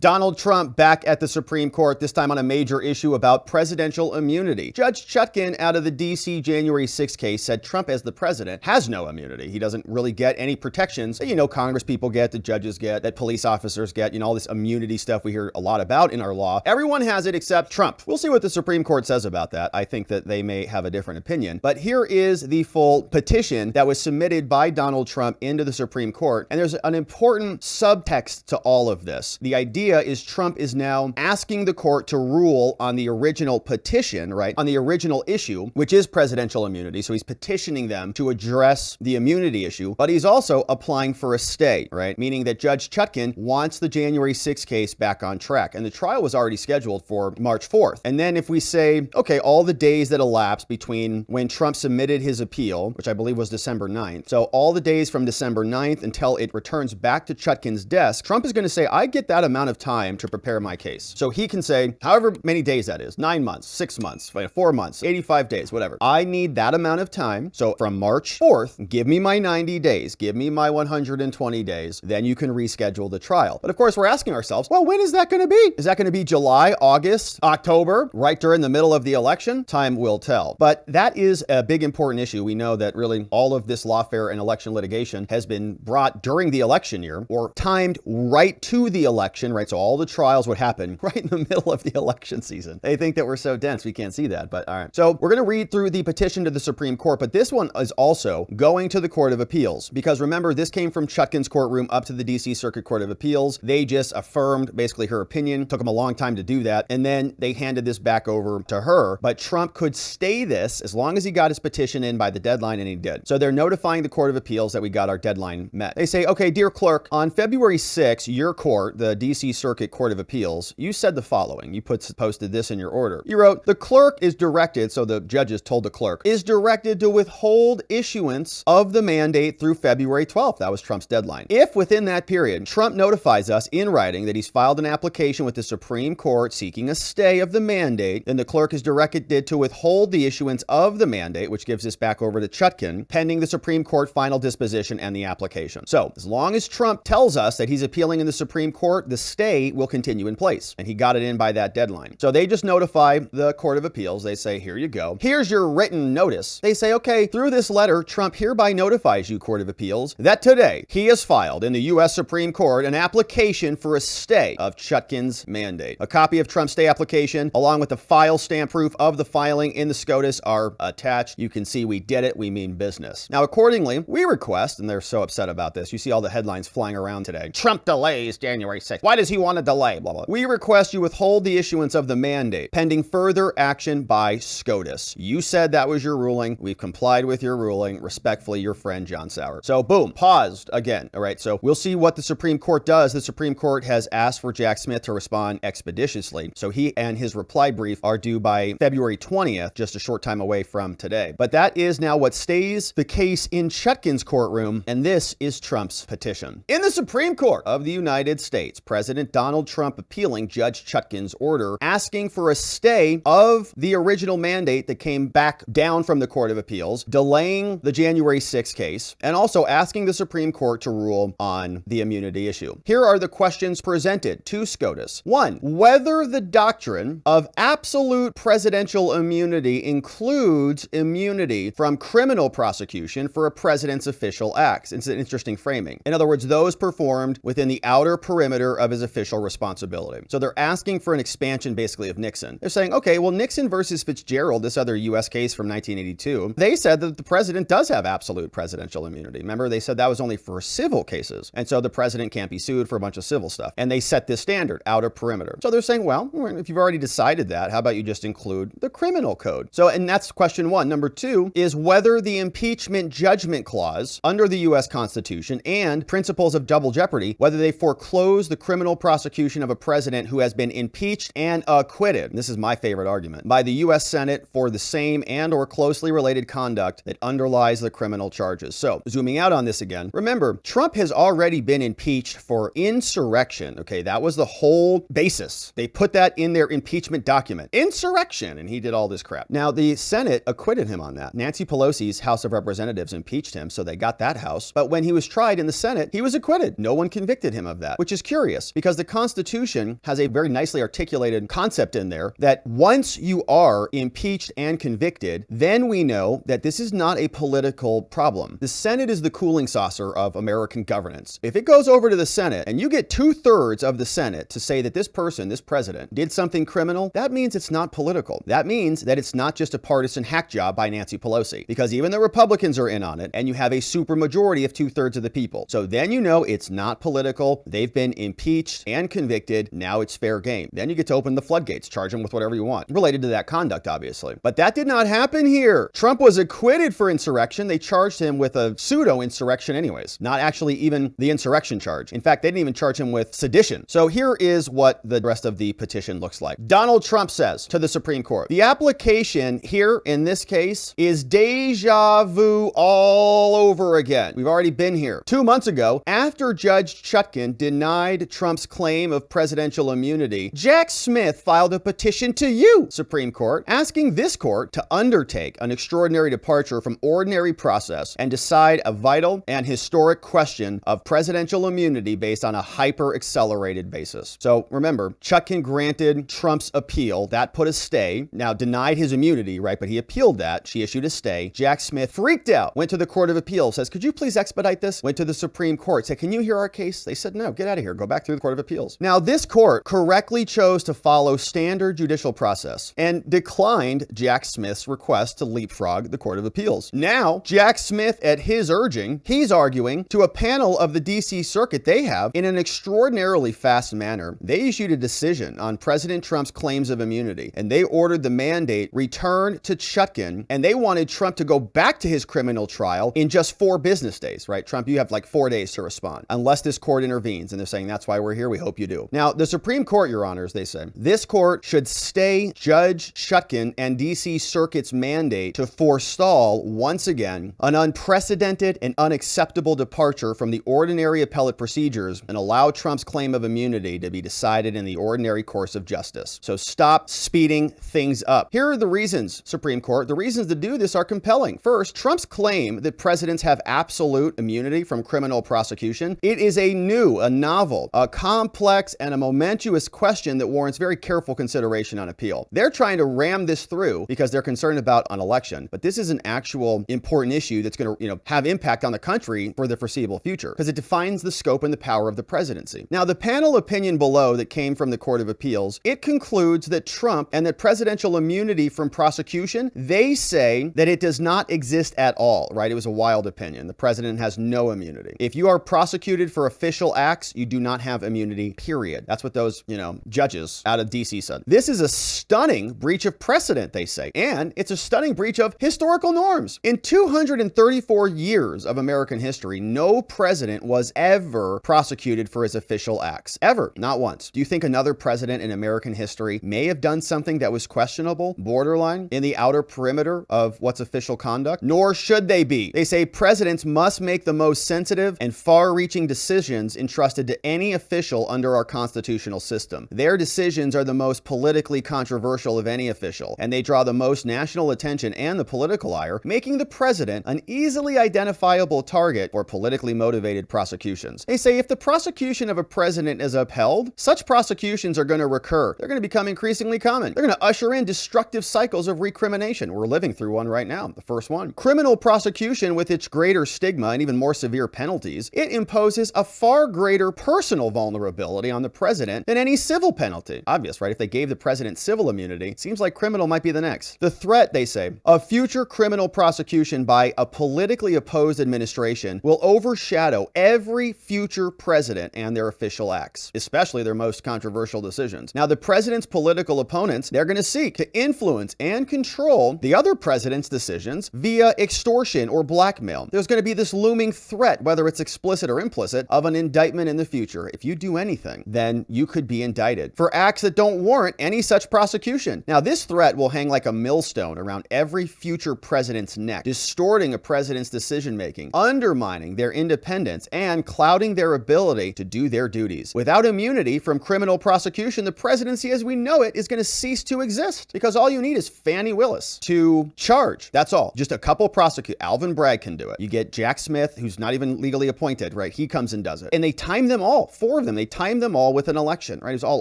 Donald Trump back at the Supreme Court, this time on a major issue about presidential immunity. Judge Chutkan out of the D.C. January 6th case said Trump as the president has no immunity. He doesn't really get any protections that, Congress people get, that judges get, that police officers get, all this immunity stuff we hear a lot about in our law. Everyone has it except Trump. We'll see what the Supreme Court says about that. I think that they may have a different opinion. But here is the full petition that was submitted by Donald Trump into the Supreme Court. And there's an important subtext to all of this. The idea is Trump is now asking the court to rule on the original petition, right? On the original issue, which is presidential immunity. So he's petitioning them to address the immunity issue, but he's also applying for a stay, right? Meaning that Judge Chutkan wants the January 6th case back on track. And the trial was already scheduled for March 4th. And then if we say, okay, all the days that elapsed between when Trump submitted his appeal, which I believe was December 9th. So all the days from December 9th until it returns back to Chutkan's desk, Trump is going to say, I get that amount of time to prepare my case. So he can say, however many days that is, 9 months, 6 months, 4 months, 85 days, whatever. I need that amount of time. So from March 4th, give me my 90 days, give me my 120 days, then you can reschedule the trial. But of course, we're asking ourselves, well, when is that going to be? Is that going to be July, August, October, right during the middle of the election? Time will tell. But that is a big important issue. We know that really all of this lawfare and election litigation has been brought during the election year or timed right to the election, right? So all the trials would happen right in the middle of the election season. They think that we're so dense we can't see that, but all right. So we're going to read through the petition to the Supreme Court, but this one is also going to the Court of Appeals because remember, this came from Chutkan's courtroom up to the DC Circuit Court of Appeals. They just affirmed basically her opinion. Took them a long time to do that. And then they handed this back over to her, but Trump could stay this as long as he got his petition in by the deadline, and he did. So they're notifying the Court of Appeals that we got our deadline met. They say, okay, dear clerk, on February 6th, your court, the DC Circuit Court of Appeals, you said the following. You posted this in your order. You wrote, the clerk is directed, so the judges told the clerk, is directed to withhold issuance of the mandate through February 12th. That was Trump's deadline. If within that period, Trump notifies us in writing that he's filed an application with the Supreme Court seeking a stay of the mandate, then the clerk is directed to withhold the issuance of the mandate, which gives this back over to Chutkan, pending the Supreme Court final disposition and the application. So as long as Trump tells us that he's appealing in the Supreme Court, the stay will continue in place. And he got it in by that deadline. So they just notify the Court of Appeals. They say, here you go. Here's your written notice. They say, okay, through this letter, Trump hereby notifies you, Court of Appeals, that today he has filed in the U.S. Supreme Court an application for a stay of Chutkan's mandate. A copy of Trump's stay application, along with the file stamp proof of the filing in the SCOTUS are attached. You can see we did it. We mean business. Now, accordingly, we request, and they're so upset about this. You see all the headlines flying around today. Trump delays January 6th. Why does he want to delay? Blah, blah. We request you withhold the issuance of the mandate pending further action by SCOTUS. You said that was your ruling. We've complied with your ruling. Respectfully, your friend, John Sauer. So boom, paused again. All right. So we'll see what the Supreme Court does. The Supreme Court has asked for Jack Smith to respond expeditiously. So he and his reply brief are due by February 20th, just a short time away from today. But that is now what stays the case in Chutkan's courtroom. And this is Trump's petition. In the Supreme Court of the United States, President Donald Trump appealing Judge Chutkan's order, asking for a stay of the original mandate that came back down from the Court of Appeals, delaying the January 6th case, and also asking the Supreme Court to rule on the immunity issue. Here are the questions presented to SCOTUS. 1. Whether the doctrine of absolute presidential immunity includes immunity from criminal prosecution for a president's official acts. It's an interesting framing. In other words, those performed within the outer perimeter of his official responsibility. So they're asking for an expansion basically of Nixon. They're saying, okay, well, Nixon versus Fitzgerald, this other U.S. case from 1982, they said that the president does have absolute presidential immunity. Remember, they said that was only for civil cases. And so the president can't be sued for a bunch of civil stuff. And they set this standard, outer perimeter. So they're saying, well, if you've already decided that, how about you just include the criminal code? So, and that's question 1. Number 2 is whether the impeachment judgment clause under the U.S. Constitution and principles of double jeopardy, whether they foreclose the criminal prosecution of a president who has been impeached and acquitted. This is my favorite argument by the U.S. Senate for the same and or closely related conduct that underlies the criminal charges. So zooming out on this again, remember, Trump has already been impeached for insurrection. Okay, that was the whole basis. They put that in their impeachment document. Insurrection, and he did all this crap. Now, the Senate acquitted him on that. Nancy Pelosi's House of Representatives impeached him, so they got that house. But when he was tried in the Senate, he was acquitted. No one convicted him of that, which is curious because because the Constitution has a very nicely articulated concept in there that once you are impeached and convicted, then we know that this is not a political problem. The Senate is the cooling saucer of American governance. If it goes over to the Senate and you get 2/3 of the Senate to say that this person, this president, did something criminal, that means it's not political. That means that it's not just a partisan hack job by Nancy Pelosi, because even the Republicans are in on it, and you have a supermajority of 2/3 of the people. So then you know it's not political. They've been impeached and convicted. Now it's fair game. Then you get to open the floodgates, charge them with whatever you want, related to that conduct, obviously. But that did not happen here. Trump was acquitted for insurrection. They charged him with a pseudo-insurrection anyways, not actually even the insurrection charge. In fact, they didn't even charge him with sedition. So here is what the rest of the petition looks like. Donald Trump says to the Supreme Court, the application here in this case is deja vu all over again. We've already been here. 2 months ago, after Judge Chutkan denied Trump's claim of presidential immunity, Jack Smith filed a petition to you, Supreme Court, asking this court to undertake an extraordinary departure from ordinary process and decide a vital and historic question of presidential immunity based on a hyper-accelerated basis. So remember, Chutkan granted Trump's appeal. That put a stay. Now denied his immunity, right? But he appealed that. She issued a stay. Jack Smith freaked out, went to the Court of Appeals, says, could you please expedite this? Went to the Supreme Court, said, can you hear our case? They said, no, get out of here. Go back through the Court of Appeals. Now, this court correctly chose to follow standard judicial process and declined Jack Smith's request to leapfrog the Court of Appeals. Now, Jack Smith, at his urging, he's arguing to a panel of the DC Circuit they have in an extraordinarily fast manner. They issued a decision on President Trump's claims of immunity, and they ordered the mandate returned to Chutkan, and they wanted Trump to go back to his criminal trial in just 4 business days, right? Trump, you have like 4 days to respond, unless this court intervenes. And they're saying, that's why we're here. We hope you do. Now, the Supreme Court, Your Honors, they say, this court should stay Judge Chutkan and DC Circuit's mandate to forestall, once again, an unprecedented and unacceptable departure from the ordinary appellate procedures and allow Trump's claim of immunity to be decided in the ordinary course of justice. So stop speeding things up. Here are the reasons, Supreme Court. The reasons to do this are compelling. First, Trump's claim that presidents have absolute immunity from criminal prosecution. It is a novel, a complex, and a momentous question that warrants very careful consideration on appeal. They're trying to ram this through because they're concerned about an election, but this is an actual important issue that's going to, have impact on the country for the foreseeable future because it defines the scope and the power of the presidency. Now, the panel opinion below that came from the Court of Appeals, it concludes that Trump and that presidential immunity from prosecution, they say that it does not exist at all, right? It was a wild opinion. The president has no immunity. If you are prosecuted for official acts, you do not have immunity, period. That's what those, judges out of DC said. This is a stunning breach of precedent, they say, and it's a stunning breach of historical norms. In 234 years of American history, no president was ever prosecuted for his official acts. Ever. Not once. Do you think another president in American history may have done something that was questionable, borderline, in the outer perimeter of what's official conduct? Nor should they be. They say presidents must make the most sensitive and far-reaching decisions entrusted to any official under our constitutional system. Their decisions are the most politically controversial of any official, and they draw the most national attention and the political ire, making the president an easily identifiable target for politically motivated prosecutions. They say if the prosecution of a president is upheld, such prosecutions are going to recur. They're going to become increasingly common. They're going to usher in destructive cycles of recrimination. We're living through one right now, the first one. Criminal prosecution, with its greater stigma and even more severe penalties, it imposes a far greater personal vulnerability on the president than any civil penalty. Obvious, right? If they gave the president civil immunity, it seems like criminal might be the next. The threat, they say, of future criminal prosecution by a politically opposed administration will overshadow every future president and their official acts, especially their most controversial decisions. Now, the president's political opponents, they're going to seek to influence and control the other president's decisions via extortion or blackmail. There's going to be this looming threat, whether it's explicit or implicit, of an indictment in the future. If you do anything, then you could be indicted for acts that don't warrant any such prosecution. Now, this threat will hang like a millstone around every future president's neck, distorting a president's decision-making, undermining their independence, and clouding their ability to do their duties. Without immunity from criminal prosecution, the presidency as we know it is going to cease to exist because all you need is Fannie Willis to charge. That's all. Just a couple prosecute. Alvin Bragg can do it. You get Jack Smith, who's not even legally appointed, right? He comes and does it. And they time them all, 4 of them. they timed them all with an election, right? It was all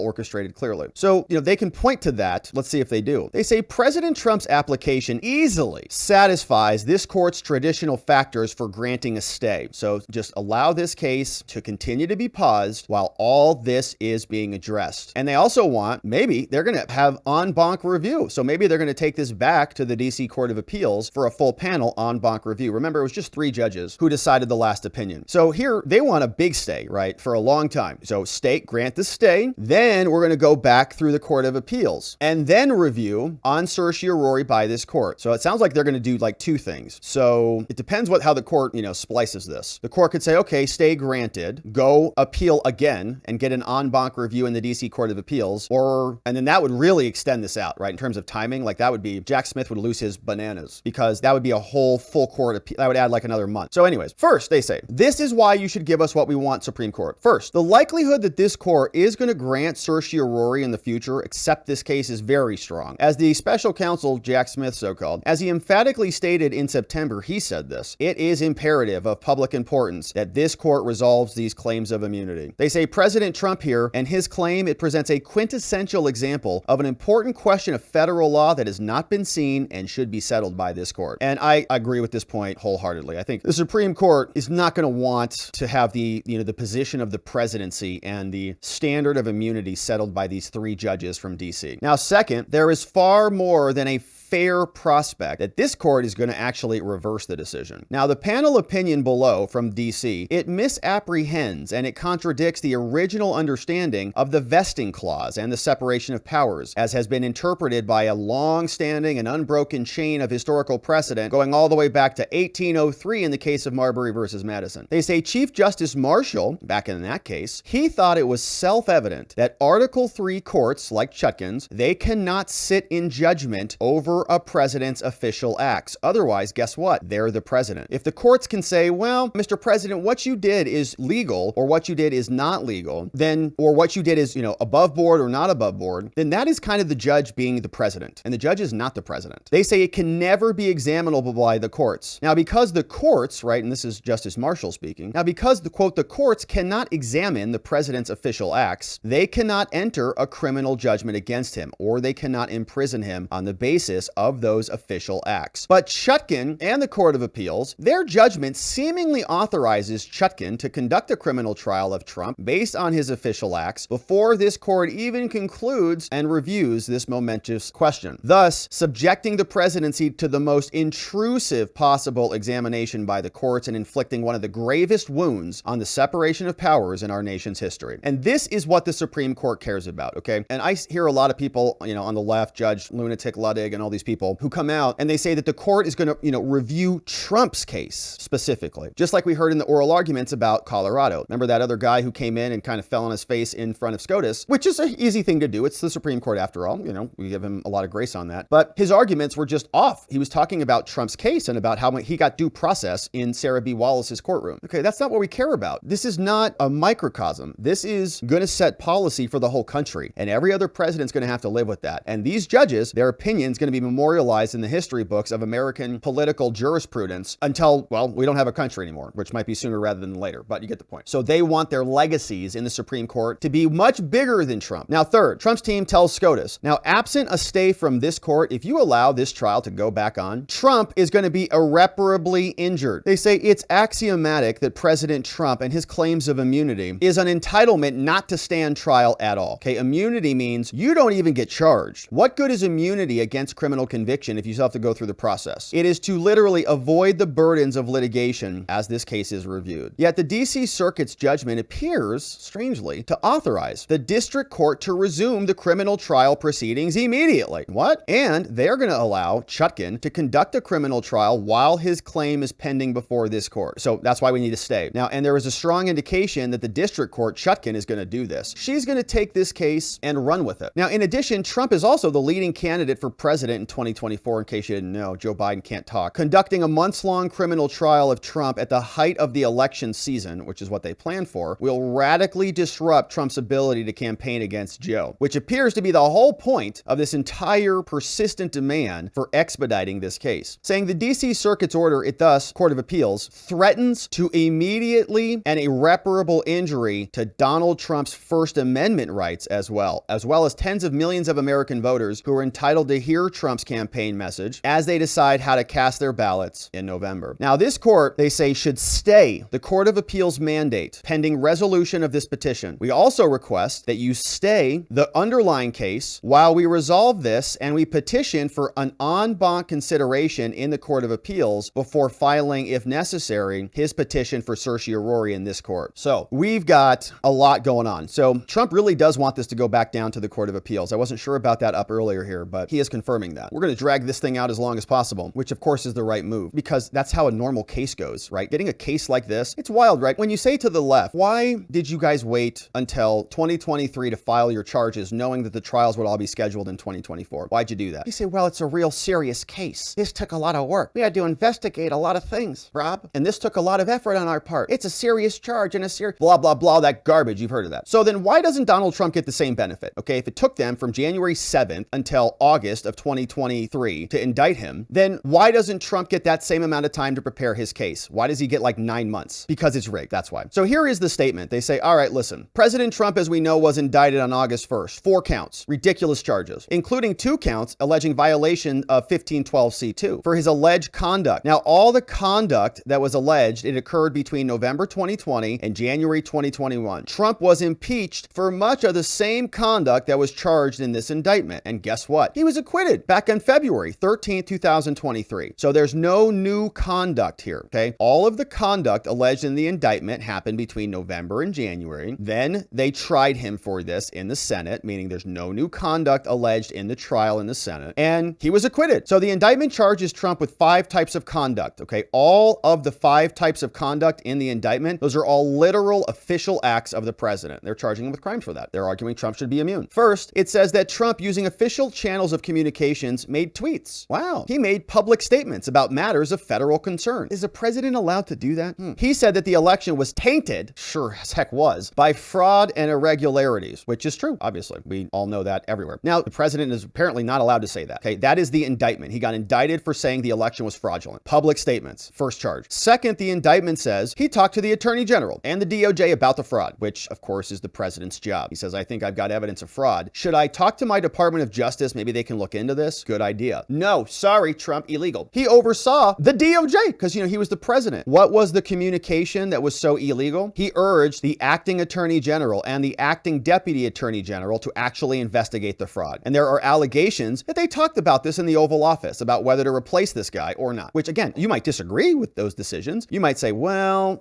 orchestrated clearly. So, they can point to that. Let's see if they do. They say President Trump's application easily satisfies this court's traditional factors for granting a stay. So just allow this case to continue to be paused while all this is being addressed. And they also want, maybe they're going to have en banc review. So maybe they're going to take this back to the DC Court of Appeals for a full panel en banc review. Remember, it was just 3 judges who decided the last opinion. So here they want a big stay, right? For a long time. So grant the stay. Then we're going to go back through the Court of Appeals and then review on certiorari by this court. So it sounds like they're going to do like 2 things. So it depends how the court, splices this. The court could say, okay, stay granted, go appeal again and get an en banc review in the DC Court of Appeals, and then that would really extend this out, right? In terms of timing, like that would be, Jack Smith would lose his bananas because that would be a whole full court appeal. That would add like another month. So anyways, first they say, this is why you should give us what we want, Supreme Court. First, the likelihood that this court is going to grant certiorari in the future, except this case, is very strong. As the special counsel, Jack Smith, so-called, as he emphatically stated in September, he said this: it is imperative of public importance that this court resolves these claims of immunity. They say President Trump here and his claim, it presents a quintessential example of an important question of federal law that has not been seen and should be settled by this court. And I agree with this point wholeheartedly. I think the Supreme Court is not going to want to have the position of the presidency and the standard of immunity settled by these 3 judges from DC. Now, second, there is far more than a fair prospect that this court is going to actually reverse the decision. Now, the panel opinion below from DC, it misapprehends and it contradicts the original understanding of the vesting clause and the separation of powers, as has been interpreted by a long-standing and unbroken chain of historical precedent going all the way back to 1803 in the case of Marbury versus Madison. They say Chief Justice Marshall, back in that case, he thought it was self-evident that Article 3 courts, like Chutkan's, they cannot sit in judgment over a president's official acts. Otherwise, guess what? They're the president. If the courts can say, well, Mr. President, what you did is legal, or what you did is not legal, then, or what you did is, above board or not above board, then that is kind of the judge being the president. And the judge is not the president. They say it can never be examinable by the courts. Now, because the courts, right, and this is Justice Marshall speaking, now because the quote, the courts cannot examine the president's official acts, they cannot enter a criminal judgment against him, or they cannot imprison him on the basis of those official acts. But Chutkan and the Court of Appeals, their judgment seemingly authorizes Chutkan to conduct a criminal trial of Trump based on his official acts before this court even concludes and reviews this momentous question, thus subjecting the presidency to the most intrusive possible examination by the courts and inflicting one of the gravest wounds on the separation of powers in our nation's history. And this is what the Supreme Court cares about, okay? And I hear a lot of people, on the left, Judge Lunatic Ludwig and all these people who come out and they say that the court is going to, review Trump's case specifically, just like we heard in the oral arguments about Colorado. Remember that other guy who came in and kind of fell on his face in front of SCOTUS, which is an easy thing to do. It's the Supreme Court after all, we give him a lot of grace on that. But his arguments were just off. He was talking about Trump's case and about how he got due process in Sarah B. Wallace's courtroom. Okay, that's not what we care about. This is not a microcosm. This is going to set policy for the whole country, and every other president's going to have to live with that. And these judges, their opinion is going to be memorialized in the history books of American political jurisprudence until, well, we don't have a country anymore, which might be sooner rather than later, but you get the point. So they want their legacies in the Supreme Court to be much bigger than Trump. Now, third, Trump's team tells SCOTUS, now, absent a stay from this court, if you allow this trial to go back on, Trump is going to be irreparably injured. They say it's axiomatic that President Trump and his claims of immunity is an entitlement not to stand trial at all. Okay, immunity means you don't even get charged. What good is immunity against criminal conviction if you still have to go through the process? It is to literally avoid the burdens of litigation as this case is reviewed. Yet the DC Circuit's judgment appears, strangely, to authorize the district court to resume the criminal trial proceedings immediately. What? And they're going to allow Chutkan to conduct a criminal trial while his claim is pending before this court. So that's why we need to stay. Now, and there is a strong indication that the district court, Chutkan, is going to do this. She's going to take this case and run with it. Now, in addition, Trump is also the leading candidate for president in 2024, in case you didn't know. Joe Biden can't talk. Conducting a months-long criminal trial of Trump at the height of the election season, which is what they plan for, will radically disrupt Trump's ability to campaign against Joe, which appears to be the whole point of this entire persistent demand for expediting this case. Saying the D.C. Circuit's order, it thus, Court of Appeals, threatens to immediately and irreparable injury to Donald Trump's First Amendment rights as well as tens of millions of American voters who are entitled to hear Trump's campaign message as they decide how to cast their ballots in November. Now, this court, they say, should stay the Court of Appeals mandate pending resolution of this petition. We also request that you stay the underlying case while we resolve this and we petition for an en banc consideration in the Court of Appeals before filing, if necessary, his petition for certiorari in this court. So we've got a lot going on. So Trump really does want this to go back down to the Court of Appeals. I wasn't sure about that up earlier here, but he is confirming that. We're going to drag this thing out as long as possible, which of course is the right move because that's how a normal case goes, right? Getting a case like this, it's wild, right? When you say to the left, why did you guys wait until 2023 to file your charges knowing that the trials would all be scheduled in 2024? Why'd you do that? You say, well, it's a real serious case. This took a lot of work. We had to investigate a lot of things, Rob, and this took a lot of effort on our part. It's a serious charge and a serious blah, blah, blah, that garbage. You've heard of that. So then why doesn't Donald Trump get the same benefit? Okay, if it took them from January 7th until August of 2023 to indict him, then why doesn't Trump get that same amount of time to prepare his case? Why does he get like 9 months? Because it's rigged. That's why. So here is the statement. They say, all right, listen, President Trump, as we know, was indicted on August 1st. 4 counts, ridiculous charges, including 2 counts alleging violation of 1512C2 for his alleged conduct. Now, all the conduct that was alleged, it occurred between November 2020 and January 2021. Trump was impeached for much of the same conduct that was charged in this indictment. And guess what? He was acquitted back on February 13th, 2023. So there's no new conduct here, okay? All of the conduct alleged in the indictment happened between November and January. Then they tried him for this in the Senate, meaning there's no new conduct alleged in the trial in the Senate. And he was acquitted. So the indictment charges Trump with 5 types of conduct, okay? All of the 5 types of conduct in the indictment, those are all literal official acts of the president. They're charging him with crimes for that. They're arguing Trump should be immune. First, it says that Trump, using official channels of communications, made tweets. Wow. He made public statements about matters of federal concern. Is a president allowed to do that? He said that the election was tainted, sure as heck was, by fraud and irregularities, which is true, obviously. We all know that everywhere. Now, the president is apparently not allowed to say that, okay? That is the indictment. He got indicted for saying the election was fraudulent. Public statements, first charge. Second, the indictment says he talked to the Attorney General and the DOJ about the fraud, which of course is the president's job. He says, I think I've got evidence of fraud. Should I talk to my Department of Justice? Maybe they can look into this. Good idea. No, sorry, Trump, illegal. He oversaw the DOJ because, he was the president. What was the communication that was so illegal? He urged the acting Attorney General and the acting Deputy Attorney General to actually investigate the fraud. And there are allegations that they talked about this in the Oval Office about whether to replace this guy or not, which again, you might disagree with those decisions. You might say, well,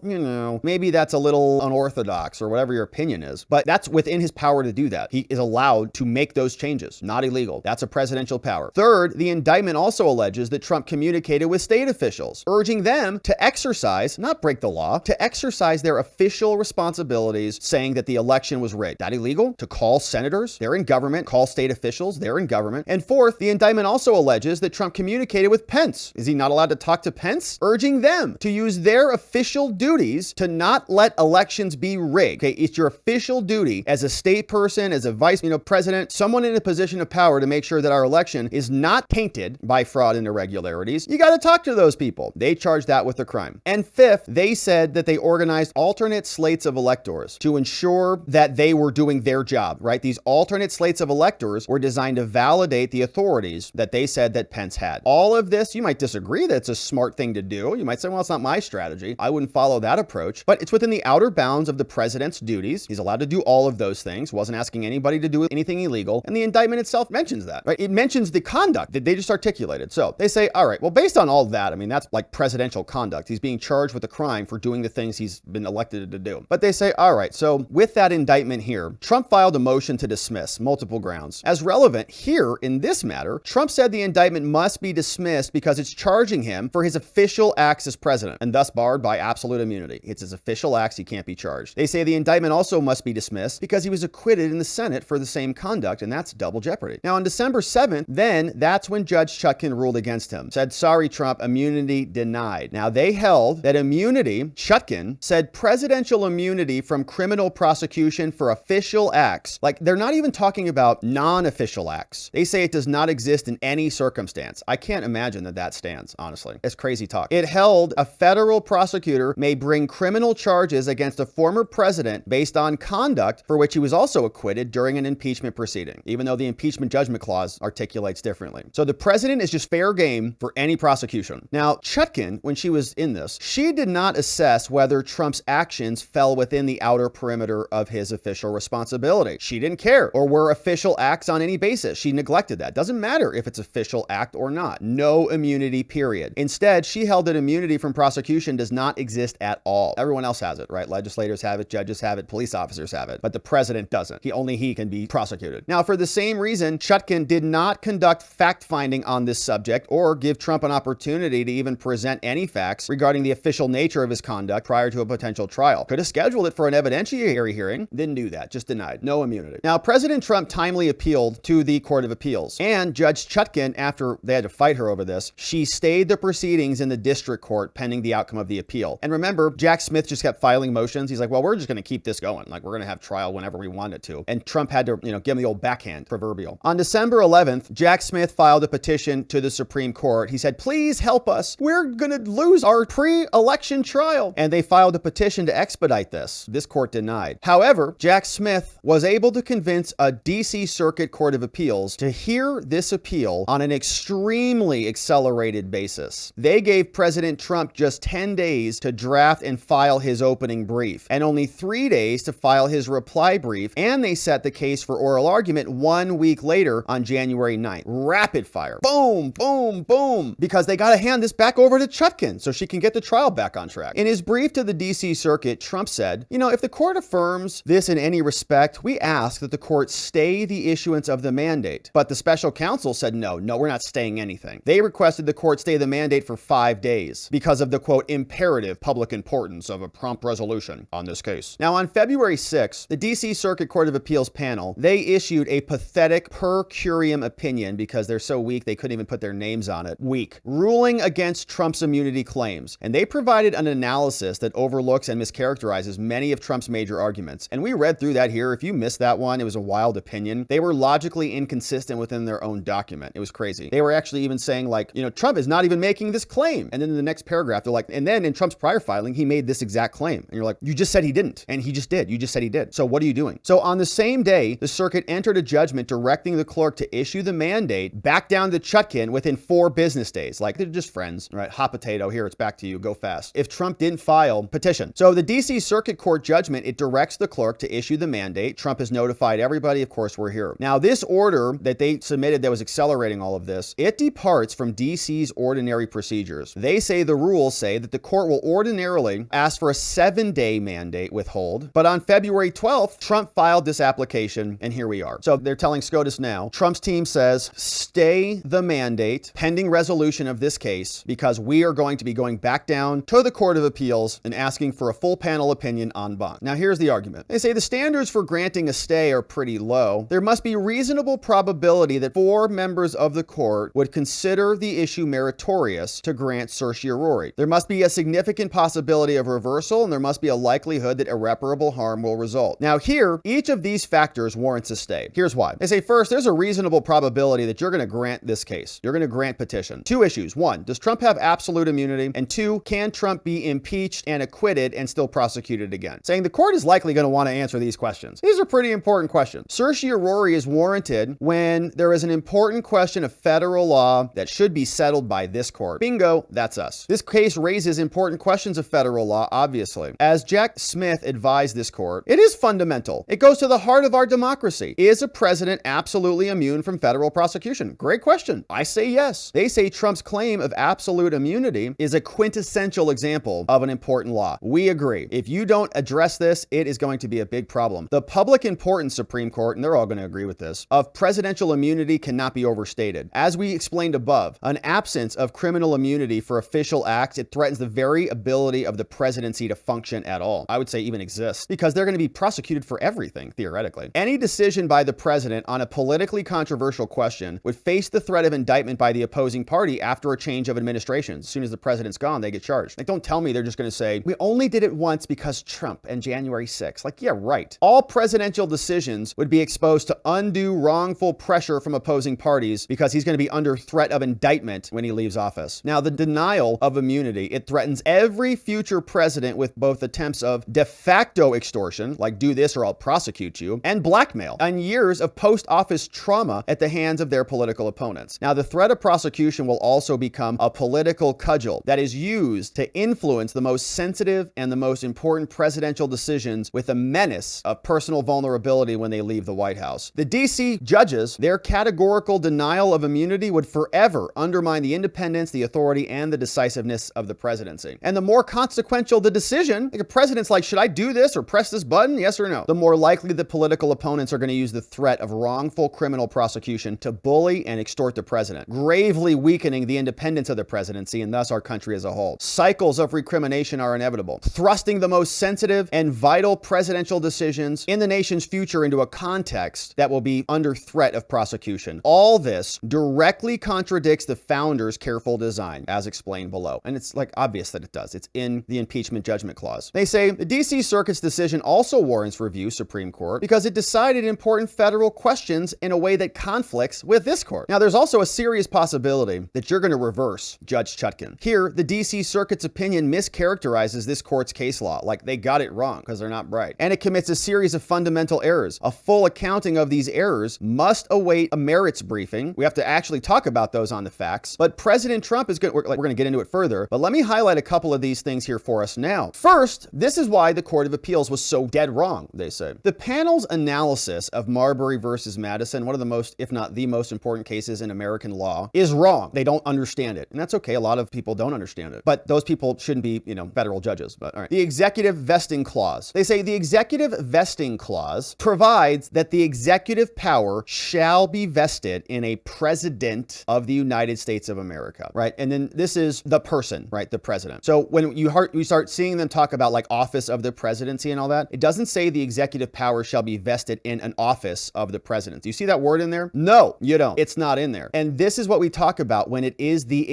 maybe that's a little unorthodox or whatever your opinion is, but that's within his power to do that. He is allowed to make those changes, not illegal. That's a presidential power. Third, the indictment also alleges that Trump communicated with state officials, urging them to exercise, not break the law, to exercise their official responsibilities, saying that the election was rigged. That illegal? To call senators? They're in government. Call state officials? They're in government. And fourth, the indictment also alleges that Trump communicated with Pence. Is he not allowed to talk to Pence? Urging them to use their official duties to not let elections be rigged. Okay, it's your official duty as a state person, as a vice president, someone in a position of power to make sure that our election is not tainted by fraud and irregularities. You got to talk to those people. They charge that with a crime. And fifth, they said that they organized alternate slates of electors to ensure that they were doing their job, right? These alternate slates of electors were designed to validate the authorities that they said that Pence had. All of this, you might disagree that it's a smart thing to do. You might say, well, it's not my strategy. I wouldn't follow that approach, but it's within the outer bounds of the president's duties. He's allowed to do all of those things. Wasn't asking anybody to do anything illegal. And the indictment itself mentions that, right? It mentions the conduct that they just articulated. So they say, all right, well, based on all that, that's like presidential conduct. He's being charged with a crime for doing the things he's been elected to do. But they say, all right, so with that indictment here, Trump filed a motion to dismiss multiple grounds. As relevant here in this matter, Trump said the indictment must be dismissed because it's charging him for his official acts as president and thus barred by absolute immunity. It's his official acts. He can't be charged. They say the indictment also must be dismissed because he was acquitted in the Senate for the same conduct, and that's double jeopardy. Now, on December 7th, then then that's when Judge Chutkan ruled against him. Said, sorry, Trump, immunity denied. Now, they held that immunity, Chutkan said presidential immunity from criminal prosecution for official acts. Like, they're not even talking about non-official acts. They say it does not exist in any circumstance. I can't imagine that stands, honestly. It's crazy talk. It held a federal prosecutor may bring criminal charges against a former president based on conduct for which he was also acquitted during an impeachment proceeding, even though the impeachment judgment clause articulates differently. So the president is just fair game for any prosecution. Now, Chutkan, when she was in this, she did not assess whether Trump's actions fell within the outer perimeter of his official responsibility. She didn't care, or were official acts on any basis. She neglected that. Doesn't matter if it's official act or not. No immunity, period. Instead, she held that immunity from prosecution does not exist at all. Everyone else has it, right? Legislators have it, judges have it, police officers have it, but the president doesn't. Only he can be prosecuted. Now, for the same reason, Chutkan did not conduct fact-finding on this subject or give Trump an opportunity to even present any facts regarding the official nature of his conduct prior to a potential trial. Could have scheduled it for an evidentiary hearing. Didn't do that. Just denied. No immunity. Now, President Trump timely appealed to the Court of Appeals, and Judge Chutkan, after they had to fight her over this, she stayed the proceedings in the district court pending the outcome of the appeal. And remember, Jack Smith just kept filing motions. He's like, well, we're just going to keep this going. Like, we're going to have trial whenever we want it to. And Trump had to, give him the old backhand, proverbial. On December 11th, Jack Smith filed a petition to the Supreme Court. He said, please help us. We're going to lose our pre-election trial. And they filed a petition to expedite this. This court denied. However, Jack Smith was able to convince a D.C. Circuit Court of Appeals to hear this appeal on an extremely accelerated basis. They gave President Trump just 10 days to draft and file his opening brief, and only 3 days to file his reply brief, and they set the case for oral argument 1 week later on January 9th. Rapid fire. Boom, boom, boom. Because they got to hand this back over to Chutkan so she can get the trial back on track. In his brief to the D.C. Circuit, Trump said, if the court affirms this in any respect, we ask that the court stay the issuance of the mandate. But the special counsel said, no, we're not staying anything. They requested the court stay the mandate for 5 days because of the, quote, imperative public importance of a prompt resolution on this case. Now, on February 6th, the D.C. Circuit Court of Appeals panel, they issued a pathetic per curiam opinion because they're so weak they couldn't even put their names on it. Weak. Ruling against Trump's immunity claims. And they provided an analysis that overlooks and mischaracterizes many of Trump's major arguments. And we read through that here. If you missed that one, it was a wild opinion. They were logically inconsistent within their own document. It was crazy. They were actually even saying like, Trump is not even making this claim. And then in the next paragraph, they're like, and then in Trump's prior filing, he made this exact claim. And you're like, you just said he didn't. And he just did. You just said he did. So what are you doing? So on the same day, the circuit entered a judgment directing the clerk to issue the mandate back down to Chutkan within 4 business days. Like, they're just friends, right? Hot potato. Here, it's back to you. Go fast. If Trump didn't file petition. So the D.C. Circuit Court judgment, it directs the clerk to issue the mandate. Trump has notified everybody. Of course, we're here. Now, this order that they submitted that was accelerating all of this, it departs from D.C.'s ordinary procedures. They say the rules say that the court will ordinarily ask for a 7-day mandate withhold. But on February 12th, Trump filed this application, and here we are. So they're telling SCOTUS now, Trump's team says, stay the mandate pending resolution of this case because we are going to be going back down to the Court of Appeals and asking for a full panel opinion en banc. Now, here's the argument. They say the standards for granting a stay are pretty low. There must be reasonable probability that 4 members of the court would consider the issue meritorious to grant certiorari. There must be a significant possibility of reversal, and there must be a likelihood that irreparable harm will result. Now here, each of these factors warrants a stay. Here's why. They say first, there's a reasonable probability that you're going to grant this case. You're going to grant petition. 2 issues. 1, does Trump have absolute immunity? And 2, can Trump be impeached and acquitted and still prosecuted again? Saying the court is likely going to want to answer these questions. These are pretty important questions. Certiorari is warranted when there is an important question of federal law that should be settled by this court. Bingo, that's us. This case raises important questions of federal law, obviously. As Jack Smith advised this court, it is fundamental. It goes to the heart of our democracy. Is a president absolutely immune from federal prosecution? Great question. I say yes. They say Trump's claim of absolute immunity is a quintessential example of an important law. We agree. If you don't address this, it is going to be a big problem. The public importance, Supreme Court, and they're all going to agree with this, of presidential immunity cannot be overstated. As we explained above, an absence of criminal immunity for official acts, it threatens the very ability of the presidency to function at all. I would say even exist, because they're going to be prosecuted for everything, theoretically. Any decision by the president on a politically controversial question question would face the threat of indictment by the opposing party after a change of administration. As soon as the president's gone, they get charged. Like, don't tell me they're just going to say, we only did it once because Trump and January 6th. Like, yeah, right. All presidential decisions would be exposed to undue wrongful pressure from opposing parties because he's going to be under threat of indictment when he leaves office. Now, the denial of immunity, it threatens every future president with both attempts of de facto extortion, like do this or I'll prosecute you, and blackmail, and years of post-office trauma at the hands of their political opponents. Now, the threat of prosecution will also become a political cudgel that is used to influence the most sensitive and the most important presidential decisions with a menace of personal vulnerability when they leave the White House. The DC judges, their categorical denial of immunity would forever undermine the independence, the authority, and the decisiveness of the presidency. And the more consequential the decision, like a president's like, should I do this or press this button? Yes or no? The more likely the political opponents are going to use the threat of wrongful criminal prosecution to bully and extort the president, gravely weakening the independence of the presidency and thus our country as a whole. Cycles of recrimination are inevitable, thrusting the most sensitive and vital presidential decisions in the nation's future into a context that will be under threat of prosecution. All this directly contradicts the founders' careful design, as explained below. And it's like obvious that it does. It's in the impeachment judgment clause. They say the DC Circuit's decision also warrants review, Supreme Court, because it decided important federal questions in a way that conflicts with this court. Now, there's also a serious possibility that you're going to reverse Judge Chutkan. Here, the DC Circuit's opinion mischaracterizes this court's case law, like they got it wrong because they're not bright. And it commits a series of fundamental errors. A full accounting of these errors must await a merits briefing. We have to actually talk about those on the facts. But President Trump is we're going to get into it further, but let me highlight a couple of these things here for us now. First, this is why the Court of Appeals was so dead wrong, they say. The panel's analysis of Marbury versus Madison, one of the most, if not the most important cases in American law, is wrong. They don't understand it. And that's okay. A lot of people don't understand it. But those people shouldn't be, federal judges. But all right. The executive vesting clause. They say the executive vesting clause provides that the executive power shall be vested in a president of the United States of America, right? And then this is the person, right? The president. So when you start seeing them talk about like office of the presidency and all that, it doesn't say the executive power shall be vested in an office of the president. Do you see that word in there? No, you don't. It's not in there. And this is what we talk about when it is the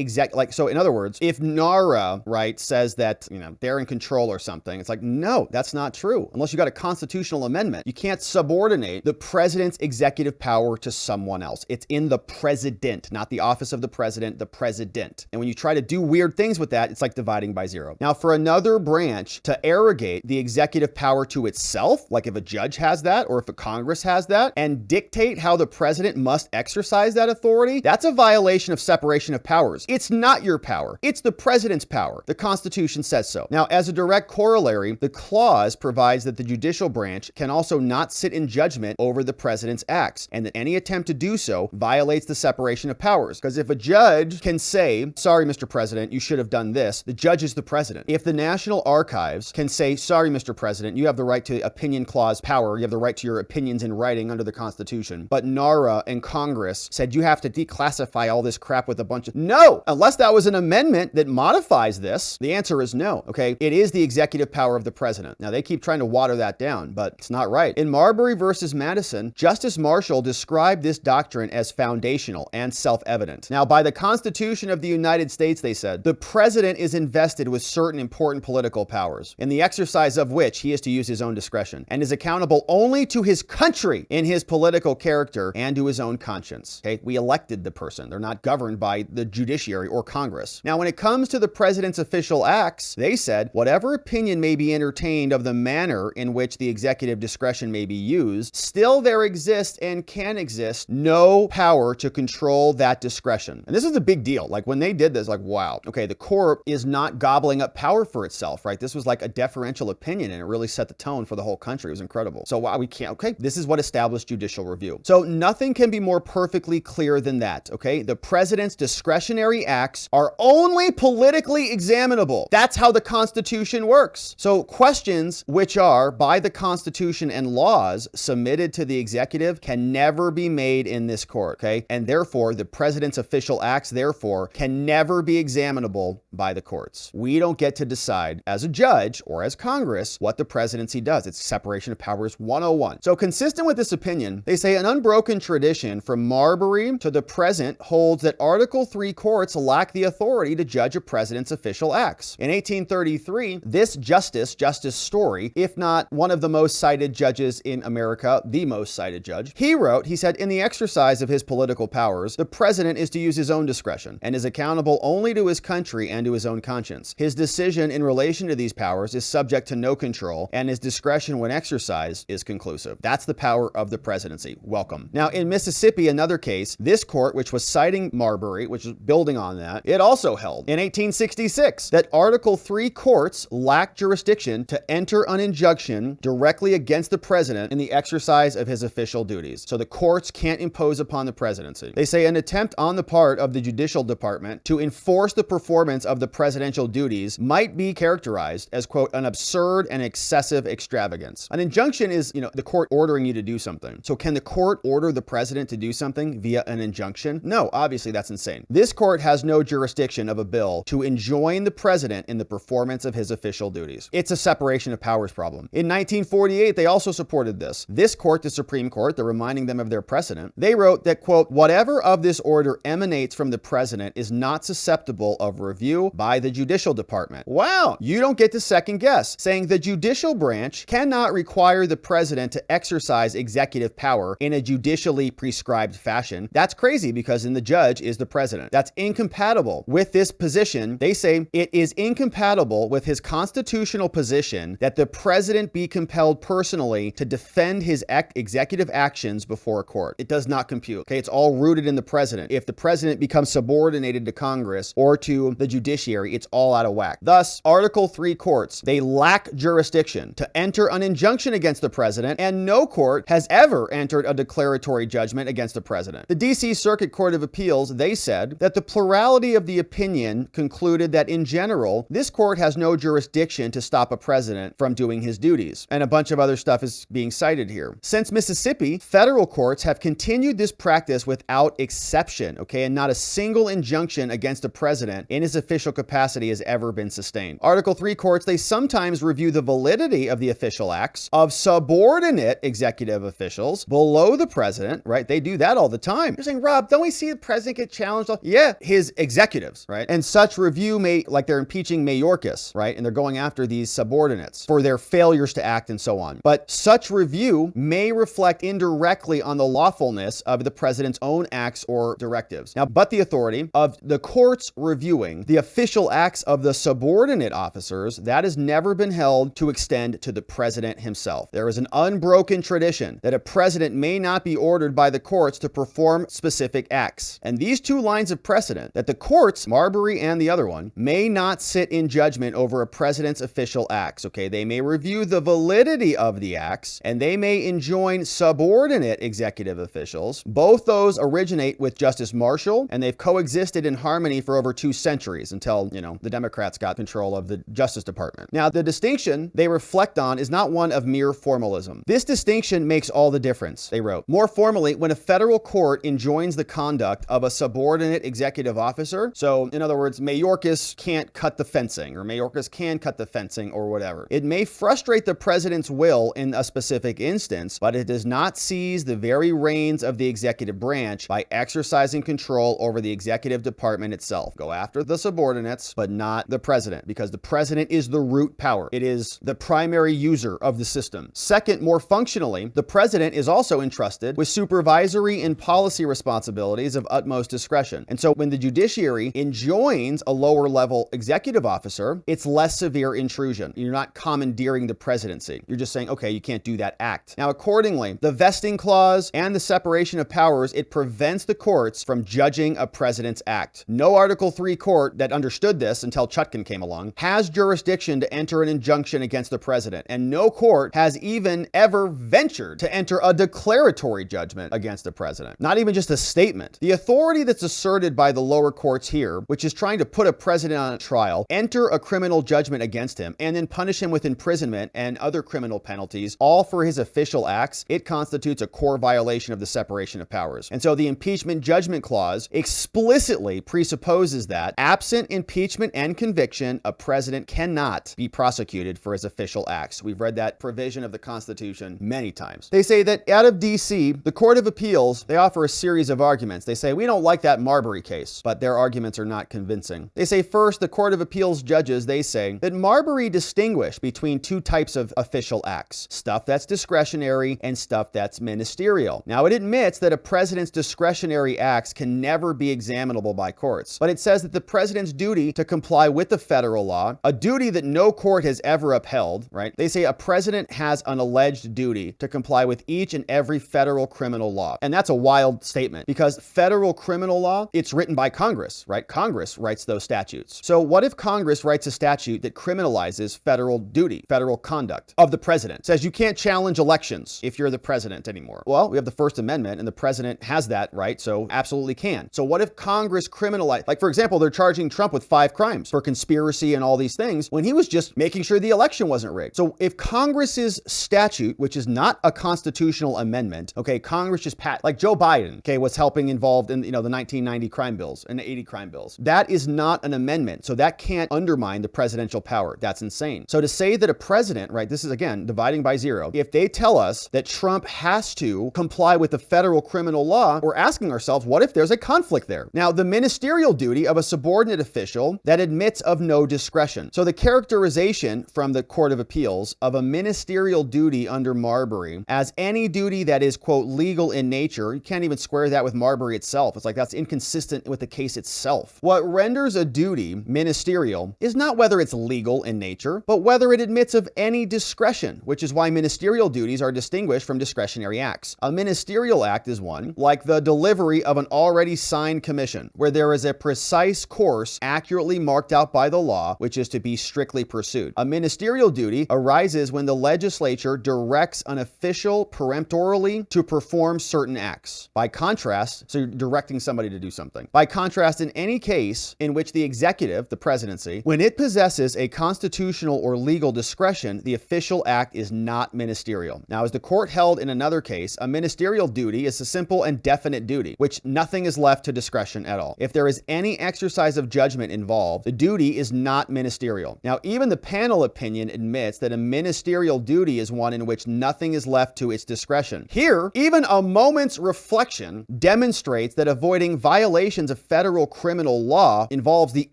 so in other words, if NARA, right, says that, they're in control or something, it's like, no, that's not true. Unless you got a constitutional amendment, you can't subordinate the president's executive power to someone else. It's in the president, not the office of the president, the president. And when you try to do weird things with that, it's like dividing by zero. Now, for another branch to arrogate the executive power to itself, like if a judge has that or if a Congress has that, and dictate how the president must exercise that authority, that's a violation of separation of powers. It's not your power. It's the president's power. The Constitution says so. Now, as a direct corollary, the clause provides that the judicial branch can also not sit in judgment over the president's acts, and that any attempt to do so violates the separation of powers. Because if a judge can say, sorry, Mr. President, you should have done this, the judge is the president. If the National Archives can say, sorry, Mr. President, you have the right to opinion clause power, you have the right to your opinions in writing under the Constitution, but NARA and Congress said you have to declassify all this crap with a bunch of... No! Unless that was an amendment that modifies this, the answer is no, okay? It is the executive power of the president. Now, they keep trying to water that down, but it's not right. In Marbury versus Madison, Justice Marshall described this doctrine as foundational and self-evident. Now, by the Constitution of the United States, they said, the president is invested with certain important political powers, in the exercise of which he is to use his own discretion, and is accountable only to his country in his political character and to his own conscience. Okay, we elected the person. They're not governed by the judiciary or Congress. Now, when it comes to the president's official acts, they said, whatever opinion may be entertained of the manner in which the executive discretion may be used, still there exists and can exist no power to control that discretion. And this is a big deal. Like when they did this, like, wow, okay, the court is not gobbling up power for itself, right? This was like a deferential opinion and it really set the tone for the whole country. It was incredible. So wow, we can't, okay, this is what established judicial review. So nothing can be more perfectly clear than that, okay? The president's discretionary acts are only politically examinable. That's how the Constitution works. So questions which are, by the Constitution and laws, submitted to the executive can never be made in this court, okay? And therefore, the president's official acts, therefore, can never be examinable by the courts. We don't get to decide as a judge or as Congress what the presidency does. It's separation of powers 101. So consistent with this opinion, they say an unbroken tradition from from Marbury to the present holds that Article 3 courts lack the authority to judge a president's official acts. In 1833, this Justice Story, if not one of the most cited judges in America, the most cited judge, he said, in the exercise of his political powers, the president is to use his own discretion and is accountable only to his country and to his own conscience. His decision in relation to these powers is subject to no control, and his discretion when exercised is conclusive. That's the power of the presidency. Welcome. Now, in Mississippi, another case, this court, which was citing Marbury, which is building on that, it also held in 1866 that Article 3 courts lack jurisdiction to enter an injunction directly against the president in the exercise of his official duties. So the courts can't impose upon the presidency. They say an attempt on the part of the judicial department to enforce the performance of the presidential duties might be characterized as, quote, an absurd and excessive extravagance. An injunction is, the court ordering you to do something. So can the court order the president to do something via an injunction? No, obviously that's insane. This court has no jurisdiction of a bill to enjoin the president in the performance of his official duties. It's a separation of powers problem. In 1948, they also supported this. This court, the Supreme Court, they're reminding them of their precedent. They wrote that, quote, whatever of this order emanates from the president is not susceptible of review by the judicial department. Wow, you don't get to second guess, saying the judicial branch cannot require the president to exercise executive power in a judicially prescribed fashion. That's crazy because then the judge is the president. That's incompatible with this position. They say it is incompatible with his constitutional position that the president be compelled personally to defend his executive actions before a court. It does not compute. Okay, it's all rooted in the president. If the president becomes subordinated to Congress or to the judiciary, it's all out of whack. Thus, Article 3 courts, they lack jurisdiction to enter an injunction against the president, and no court has ever entered a declaratory judgment against the president. The D.C. Circuit Court of Appeals, they said that the plurality of the opinion concluded that in general, this court has no jurisdiction to stop a president from doing his duties. And a bunch of other stuff is being cited here. Since Mississippi, federal courts have continued this practice without exception, okay, and not a single injunction against a president in his official capacity has ever been sustained. Article 3 courts, they sometimes review the validity of the official acts of subordinate executive officials below the president, right? They do that all the time. You're saying, Rob, don't we see the president get challenged? Yeah, his executives, right? And such review may, like they're impeaching Mayorkas, right? And they're going after these subordinates for their failures to act and so on. But such review may reflect indirectly on the lawfulness of the president's own acts or directives. Now, but the authority of the courts reviewing the official acts of the subordinate officers, that has never been held to extend to the president himself. There is an unbroken tradition that a president may not be ordered by the courts to perform specific acts. And these two lines of precedent, that the courts, Marbury and the other one, may not sit in judgment over a president's official acts, okay? They may review the validity of the acts, and they may enjoin subordinate executive officials. Both those originate with Justice Marshall, and they've coexisted in harmony for over 2 centuries until, the Democrats got control of the Justice Department. Now, the distinction they reflect on is not one of mere formalism. This distinction makes all the difference, they wrote. More formally, when a federal court enjoins the conduct of a subordinate executive officer, so in other words, Mayorkas can't cut the fencing, or Mayorkas can cut the fencing, or whatever. It may frustrate the president's will in a specific instance, but it does not seize the very reins of the executive branch by exercising control over the executive department itself. Go after the subordinates, but not the president, because the president is the root power. It is the primary user of the system. Second, more functionally, the president is also entrusted with supervisory and policy responsibilities of utmost discretion. And so when the judiciary enjoins a lower level executive officer, it's less severe intrusion. You're not commandeering the presidency. You're just saying, okay, you can't do that act. Now, accordingly, the vesting clause and the separation of powers, it prevents the courts from judging a president's act. No Article 3 court that understood this until Chutkan came along has jurisdiction to enter an injunction against the president, and no court has even ever ventured to enter a declaratory judgment against the president. Not even just a statement. The authority that's asserted by the lower courts here, which is trying to put a president on a trial, enter a criminal judgment against him, and then punish him with imprisonment and other criminal penalties, all for his official acts, it constitutes a core violation of the separation of powers. And so the impeachment judgment clause explicitly presupposes that absent impeachment and conviction, a president cannot be prosecuted for his official acts. We've read that provision of the Constitution many times. They say that out of D.C., the Court of Appeals Appeals, they offer a series of arguments. They say, we don't like that Marbury case, but their arguments are not convincing. They say, first, the Court of Appeals judges, they say that Marbury distinguished between two types of official acts, stuff that's discretionary and stuff that's ministerial. Now, it admits that a president's discretionary acts can never be examinable by courts, but it says that the president's duty to comply with the federal law, a duty that no court has ever upheld, right? They say a president has an alleged duty to comply with each and every federal criminal law. And that's a wild statement because federal criminal law, it's written by Congress, right? Congress writes those statutes. So what if Congress writes a statute that criminalizes federal duty, federal conduct of the president? It says you can't challenge elections if you're the president anymore. Well, we have the First Amendment and the president has that right, so absolutely can. So what if Congress criminalized, like for example, they're charging Trump with 5 crimes for conspiracy and all these things when he was just making sure the election wasn't rigged. So if Congress's statute, which is not a constitutional amendment, okay, Congress just like Joe Biden, okay, was helping involved in, the 1990 crime bills and the 80 crime bills. That is not an amendment. So that can't undermine the presidential power. That's insane. So to say that a president, right, this is again, dividing by zero. If they tell us that Trump has to comply with the federal criminal law, we're asking ourselves, what if there's a conflict there? Now, the ministerial duty of a subordinate official that admits of no discretion. So the characterization from the Court of Appeals of a ministerial duty under Marbury as any duty that is, quote, legal in nature, you can't even square that with Marbury itself. It's like that's inconsistent with the case itself. What renders a duty ministerial is not whether it's legal in nature, but whether it admits of any discretion, which is why ministerial duties are distinguished from discretionary acts. A ministerial act is one, like the delivery of an already signed commission, where there is a precise course accurately marked out by the law, which is to be strictly pursued. A ministerial duty arises when the legislature directs an official peremptorily to perform certain acts. By contrast, so you're directing somebody to do something. By contrast, in any case in which the executive, the presidency, when it possesses a constitutional or legal discretion, the official act is not ministerial. Now, as the court held in another case, a ministerial duty is a simple and definite duty, which nothing is left to discretion at all. If there is any exercise of judgment involved, the duty is not ministerial. Now, even the panel opinion admits that a ministerial duty is one in which nothing is left to its discretion. Here, even a moment's reflection demonstrates that avoiding violations of federal criminal law involves the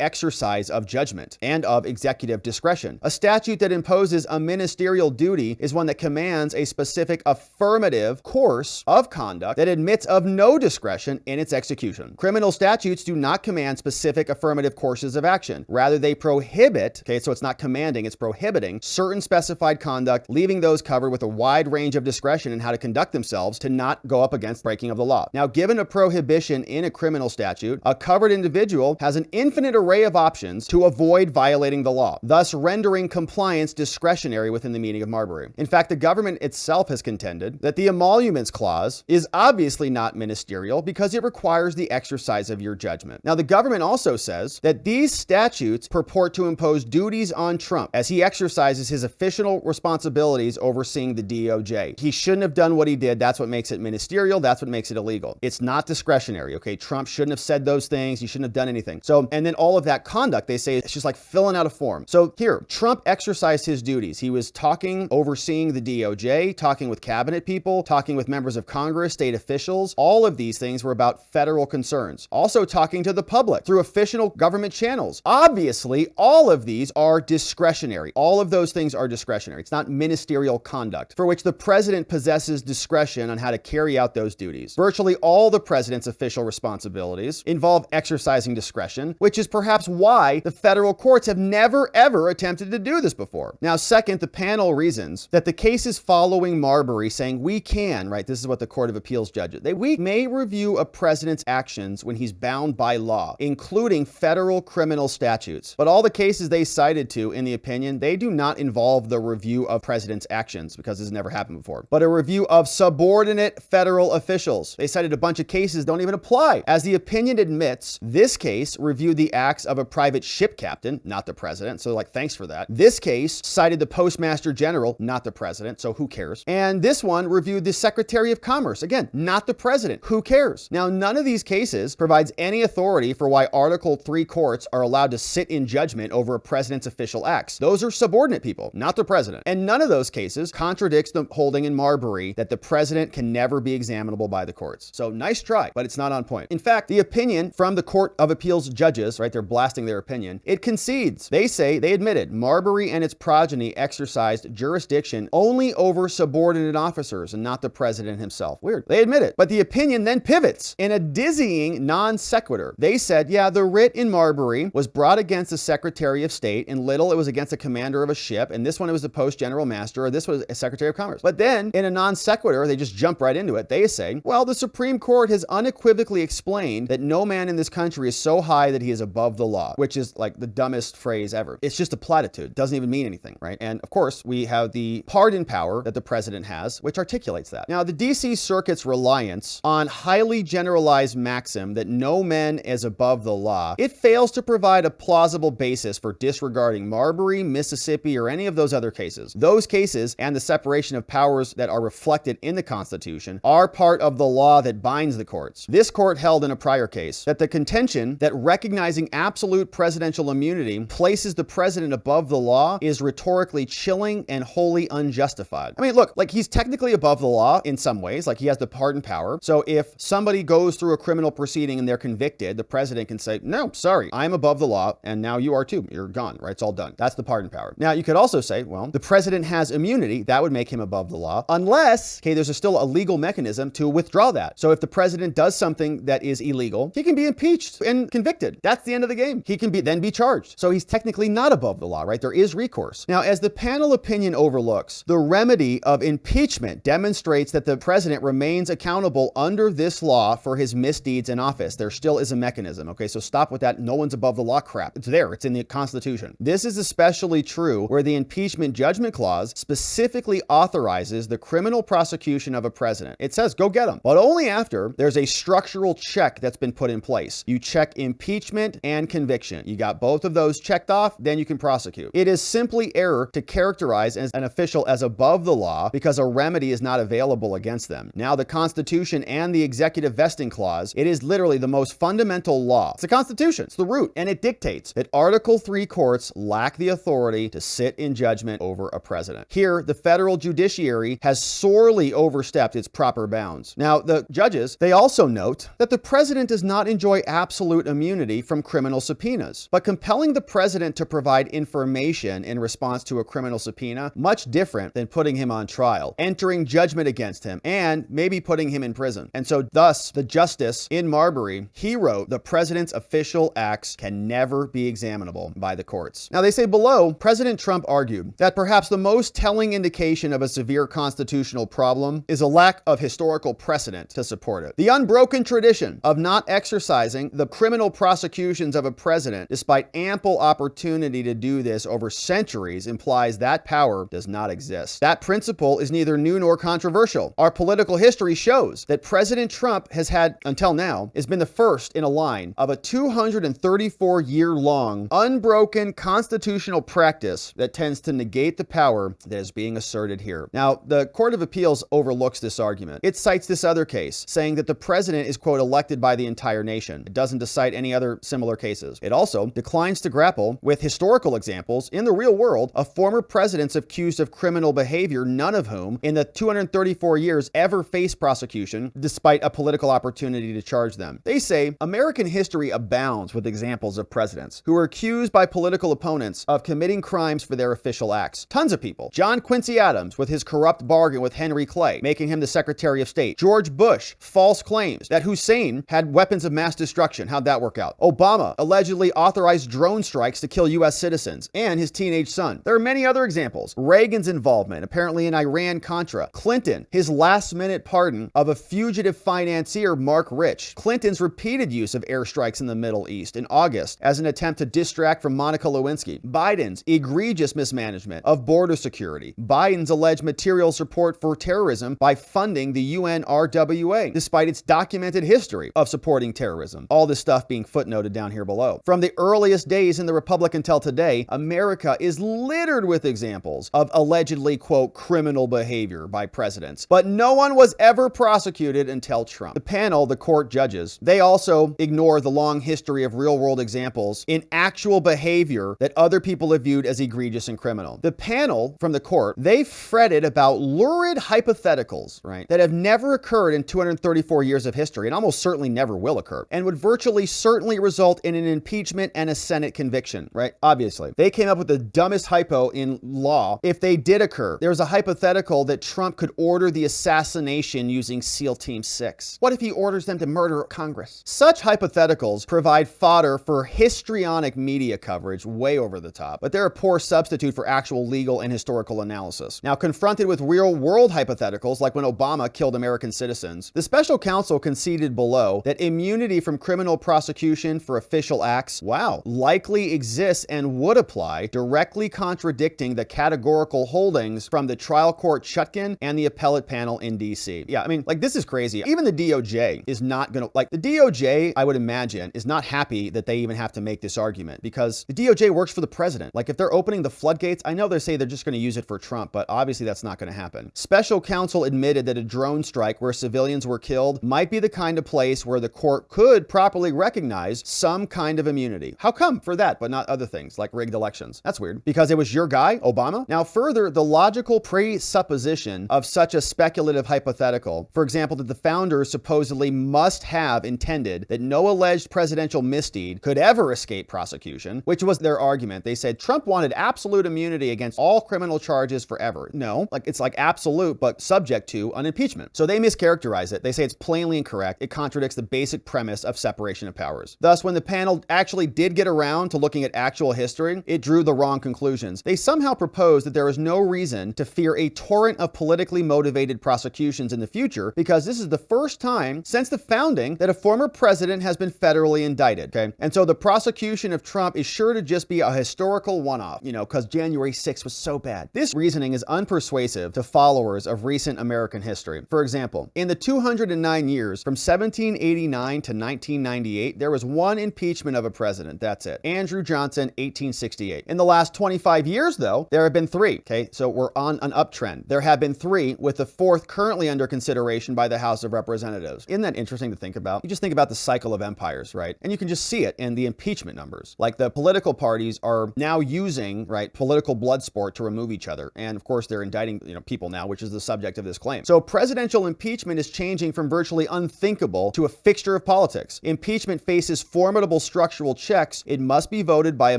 exercise of judgment and of executive discretion. A statute that imposes a ministerial duty is one that commands a specific affirmative course of conduct that admits of no discretion in its execution. Criminal statutes do not command specific affirmative courses of action. Rather, they prohibit, okay, so it's not commanding, it's prohibiting certain specified conduct, leaving those covered with a wide range of discretion in how to conduct themselves to not go up against breaking of the law. Now, given a prohibition in a criminal statute, a covered individual has an infinite array of options to avoid violating the law, thus rendering compliance discretionary within the meaning of Marbury. In fact, the government itself has contended that the emoluments clause is obviously not ministerial because it requires the exercise of your judgment. Now, the government also says that these statutes purport to impose duties on Trump as he exercises his official responsibilities overseeing the DOJ. He shouldn't have done what he did. That's what makes it ministerial. That's what makes it illegal. It's not discretionary, okay? Trump shouldn't have said those things. He shouldn't have done anything. So, and then all of that conduct, they say it's just like filling out a form. So here, Trump exercised his duties. He was talking, overseeing the DOJ, talking with cabinet people, talking with members of Congress, state officials. All of these things were about federal concerns. Also talking to the public through official government channels. Obviously, all of these are discretionary. All of those things are discretionary. It's not ministerial conduct for which the president possesses discretion on how to carry out those duties. Virtually all the president's official responsibilities involve exercising discretion, which is perhaps why the federal courts have never ever attempted to do this before. Now, second, the panel reasons that the cases following Marbury saying we can, right, this is what the Court of Appeals judges, we may review a president's actions when he's bound by law, including federal criminal statutes. But all the cases they cited to in the opinion, they do not involve the review of president's actions because this has never happened before, but a review of subordinate federal officials. They cited a bunch of cases don't even apply. As the opinion admits, this case reviewed the acts of a private ship captain, not the president. So like, thanks for that. This case cited the postmaster general, not the president. So who cares? And this one reviewed the Secretary of Commerce. Again, not the president. Who cares? Now, none of these cases provides any authority for why Article 3 courts are allowed to sit in judgment over a president's official acts. Those are subordinate people, not the president. And none of those cases contradicts the holding in Marbury that the president can never be examined examinable by the courts. So nice try, but it's not on point. In fact, the opinion from the Court of Appeals judges, right, they're blasting their opinion, it concedes. They say, they admitted, Marbury and its progeny exercised jurisdiction only over subordinate officers and not the president himself. Weird. They admit it. But the opinion then pivots in a dizzying non sequitur. They said, yeah, the writ in Marbury was brought against the Secretary of State. In Little, it was against a commander of a ship. And this one, it was the post general master, or this was a Secretary of Commerce. But then in a non sequitur, they just jump right into it. They say, well, the Supreme Court has unequivocally explained that no man in this country is so high that he is above the law, which is like the dumbest phrase ever. It's just a platitude. It doesn't even mean anything, right? And of course, we have the pardon power that the president has, which articulates that. Now, the DC Circuit's reliance on highly generalized maxim that no man is above the law, it fails to provide a plausible basis for disregarding Marbury, Mississippi, or any of those other cases. Those cases and the separation of powers that are reflected in the Constitution are part of the law that binds the courts. This court held in a prior case that the contention that recognizing absolute presidential immunity places the president above the law is rhetorically chilling and wholly unjustified. I mean, look, like he's technically above the law in some ways, like he has the pardon power. So if somebody goes through a criminal proceeding and they're convicted, the president can say, no, sorry, I'm above the law and now you are too. You're gone, right? It's all done. That's the pardon power. Now, you could also say, well, the president has immunity. That would make him above the law unless, okay, there's still a legal mechanism to withdraw that. So if the president does something that is illegal, he can be impeached and convicted. That's the end of the game. He can then be charged. So he's technically not above the law, right? There is recourse. Now, as the panel opinion overlooks, the remedy of impeachment demonstrates that the president remains accountable under this law for his misdeeds in office. There still is a mechanism. Okay, so stop with that no one's above the law crap. It's there. It's in the Constitution. This is especially true where the impeachment judgment clause specifically authorizes the criminal prosecution of a president. It says go get him, but only after there's a structural check that's been put in place. You check impeachment and conviction. You got both of those checked off, then you can prosecute. It is simply error to characterize as an official as above the law because a remedy is not available against them. Now, the Constitution and the executive vesting clause, it is literally the most fundamental law. It's the Constitution. It's the root, and it dictates that Article 3 courts lack the authority to sit in judgment over a president. Here, the federal judiciary has sorely overstepped its proper bounds. Now, the judges, they also note that the president does not enjoy absolute immunity from criminal subpoenas, but compelling the president to provide information in response to a criminal subpoena, much different than putting him on trial, entering judgment against him, and maybe putting him in prison. And so thus, the justice in Marbury, he wrote, the president's official acts can never be examinable by the courts. Now, they say below, President Trump argued that perhaps the most telling indication of a severe constitutional problem is a lack of historical precedent to support it. The unbroken tradition of not exercising the criminal prosecutions of a president despite ample opportunity to do this over centuries implies that power does not exist. That principle is neither new nor controversial. Our political history shows that President Trump has had, until now, has been the first in a line of a 234-year-long unbroken constitutional practice that tends to negate the power that is being asserted here. Now, the Court of Appeals overlooks this argument. It cites this other case, saying that the president is, quote, elected by the entire nation. It doesn't cite any other similar cases. It also declines to grapple with historical examples in the real world of former presidents accused of criminal behavior, none of whom in the 234 years ever faced prosecution despite a political opportunity to charge them. They say American history abounds with examples of presidents who were accused by political opponents of committing crimes for their official acts. Tons of people. John Quincy Adams with his corrupt bargain with Henry Clay, making him the Secretary of State. George Bush, false claims that Hussein had weapons of mass destruction. How'd that work out? Obama allegedly authorized drone strikes to kill U.S. citizens and his teenage son. There are many other examples. Reagan's involvement, apparently in Iran-Contra. Clinton, his last-minute pardon of a fugitive financier, Mark Rich. Clinton's repeated use of airstrikes in the Middle East in August as an attempt to distract from Monica Lewinsky. Biden's egregious mismanagement of border security. Biden's alleged material support for terrorism by funding the UNRWA, despite its documented history of supporting terrorism. All this stuff being footnoted down here below. From the earliest days in the Republic until today, America is littered with examples of allegedly, quote, criminal behavior by presidents. But no one was ever prosecuted until Trump. The panel, the court judges, they also ignore the long history of real-world examples in actual behavior that other people have viewed as egregious and criminal. The panel from the court, they fretted about lurid hypotheticals, right, that have never occurred in 234 years of history and almost certainly never will occur, and would virtually certainly result in an impeachment and a Senate conviction, right? Obviously. They came up with the dumbest hypo in law if they did occur. There's a hypothetical that Trump could order the assassination using SEAL Team 6. What if he orders them to murder Congress? Such hypotheticals provide fodder for histrionic media coverage way over the top, but they're a poor substitute for actual legal and historical analysis. Now, confronted with real-world hypotheticals, like when Obama killed American citizens, the special counsel conceded below that immunity from criminal prosecution for official acts, likely exists and would apply, directly contradicting the categorical holdings from the trial court Chutkan and the appellate panel in D.C. Yeah, I mean, like, this is crazy. Even the DOJ is not gonna, the DOJ, I would imagine, is not happy that they even have to make this argument, because the DOJ works for the president. Like, if they're opening the floodgates, I know they say they're just going to use it for Trump, but obviously that's not going to happen. Special counsel admitted that a drone strike where civilians were killed might be the kind of place where the court could properly recognize some kind of immunity. How come for that, but not other things like rigged elections? That's weird. Because it was your guy, Obama? Now, further, the logical presupposition of such a speculative hypothetical, for example, that the founders supposedly must have intended that no alleged presidential misdeed could ever escape prosecution, which was their argument. They said Trump wanted absolute immunity against all criminal charges forever. No, it's like absolute, but subject to an impeachment. So they mischaracterize it. They say it's plainly incorrect. It contradicts the basic premise of separation of powers. Thus, when the panel actually did get around to looking at actual history, it drew the wrong conclusions. They somehow proposed that there is no reason to fear a torrent of politically motivated prosecutions in the future, because this is the first time since the founding that a former president has been federally indicted, okay? And so the prosecution of Trump is sure to just be a historical one-off, because January 6th was so bad. This reasoning is unpersuasive to followers of recent American history. For example, in the 209 years from 1789 to 1998, there was one impeachment of a president. That's it. Andrew Johnson, 1868. In the last 25 years, though, there have been three, okay? So we're on an uptrend. There have been three, with the fourth currently under consideration by the House of Representatives. Isn't that interesting to think about? You just think about the cycle of empires, right? And you can just see it in the impeachment numbers. Like, the political parties are now using, political blood sport to remove each other. And of course, they're indicting, people now, which is the subject of this claim. So presidential impeachment is changing from virtually unthinkable to a fixture of politics. Impeachment faces formidable structural checks. It must be voted by a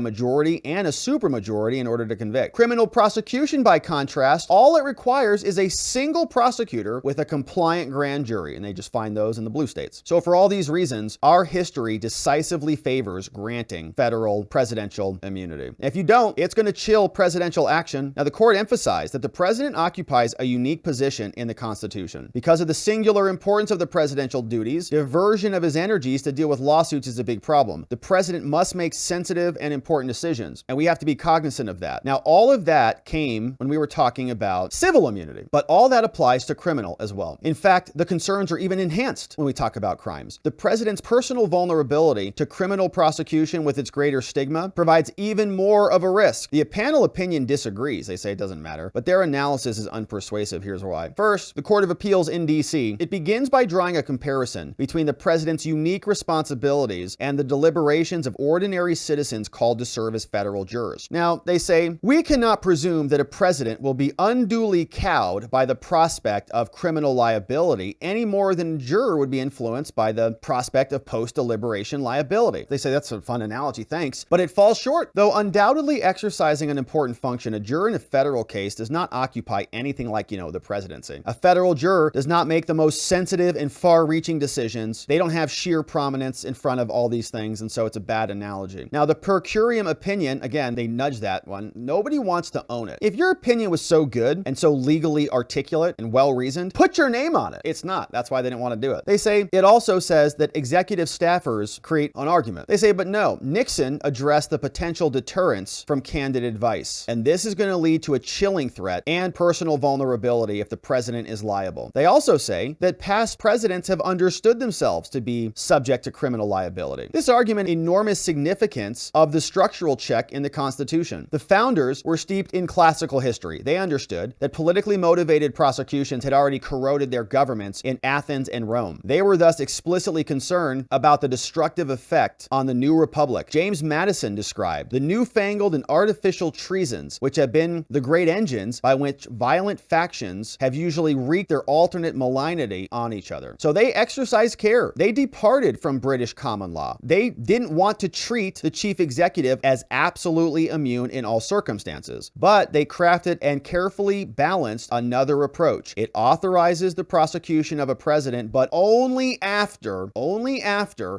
majority and a supermajority in order to convict. Criminal prosecution, by contrast, all it requires is a single prosecutor with a compliant grand jury, and they just find those in the blue states. So for all these reasons, our history decisively favors granting federal presidential immunity. If you don't, it's going to chill presidential action. Now, the court emphasized that the president occupies a unique position in the Constitution. Because of the singular importance of the presidential duties, diversion of his energies to deal with lawsuits is a big problem. The president must make sensitive and important decisions, and we have to be cognizant of that. Now, all of that came when we were talking about civil immunity, but all that applies to criminal as well. In fact, the concerns are even enhanced when we talk about crimes. The president's personal vulnerability to criminal prosecution with its greater stigma provides even more of a risk. The panel opinion disagrees. They say it doesn't matter, but their analysis is unpersuasive. Here's why. First, the Court of Appeals in D.C. It begins by drawing a comparison between the president's unique responsibilities and the deliberations of ordinary citizens called to serve as federal jurors. Now, they say, we cannot presume that a president will be unduly cowed by the prospect of criminal liability any more than a juror would be influenced by the prospect of post-deliberation liability. They say that's a fun analogy, thanks, but it falls short. Though undoubtedly exercising an important function, a juror in a federal case does not occupy anything like, the presidency. A federal juror does not make the most sensitive and far-reaching decisions. They don't have sheer prominence in front of all these things, and so it's a bad analogy. Now, the per curiam opinion, again, they nudge that one. Nobody wants to own it. If your opinion was so good and so legally articulate and well-reasoned, put your name on it. It's not. That's why they didn't want to do it. They say it also says that executive staffers create an argument. They say, but no, Nixon addressed the potential deterrence from candid advice, and this is going to lead to a chilling threat and personal vulnerability if the president is liable. They also say that past presidents have understood themselves to be subject to criminal liability. This argument enormous significance of the structural check in the Constitution. The founders were steeped in classical history. They understood that politically motivated prosecutions had already corroded their governments in Athens and Rome. They were thus explicitly concerned about the destructive effect on the new republic. James Madison described the newfangled and artificial treasons which have been the great engines by which violent factions have usually wreaked their alternate malignity on each other. So they exercised care. They departed from British common law. They didn't want to treat the chief executive as absolutely immune in all circumstances, but they crafted and carefully balanced another approach. It authorizes the prosecution of a president, but only after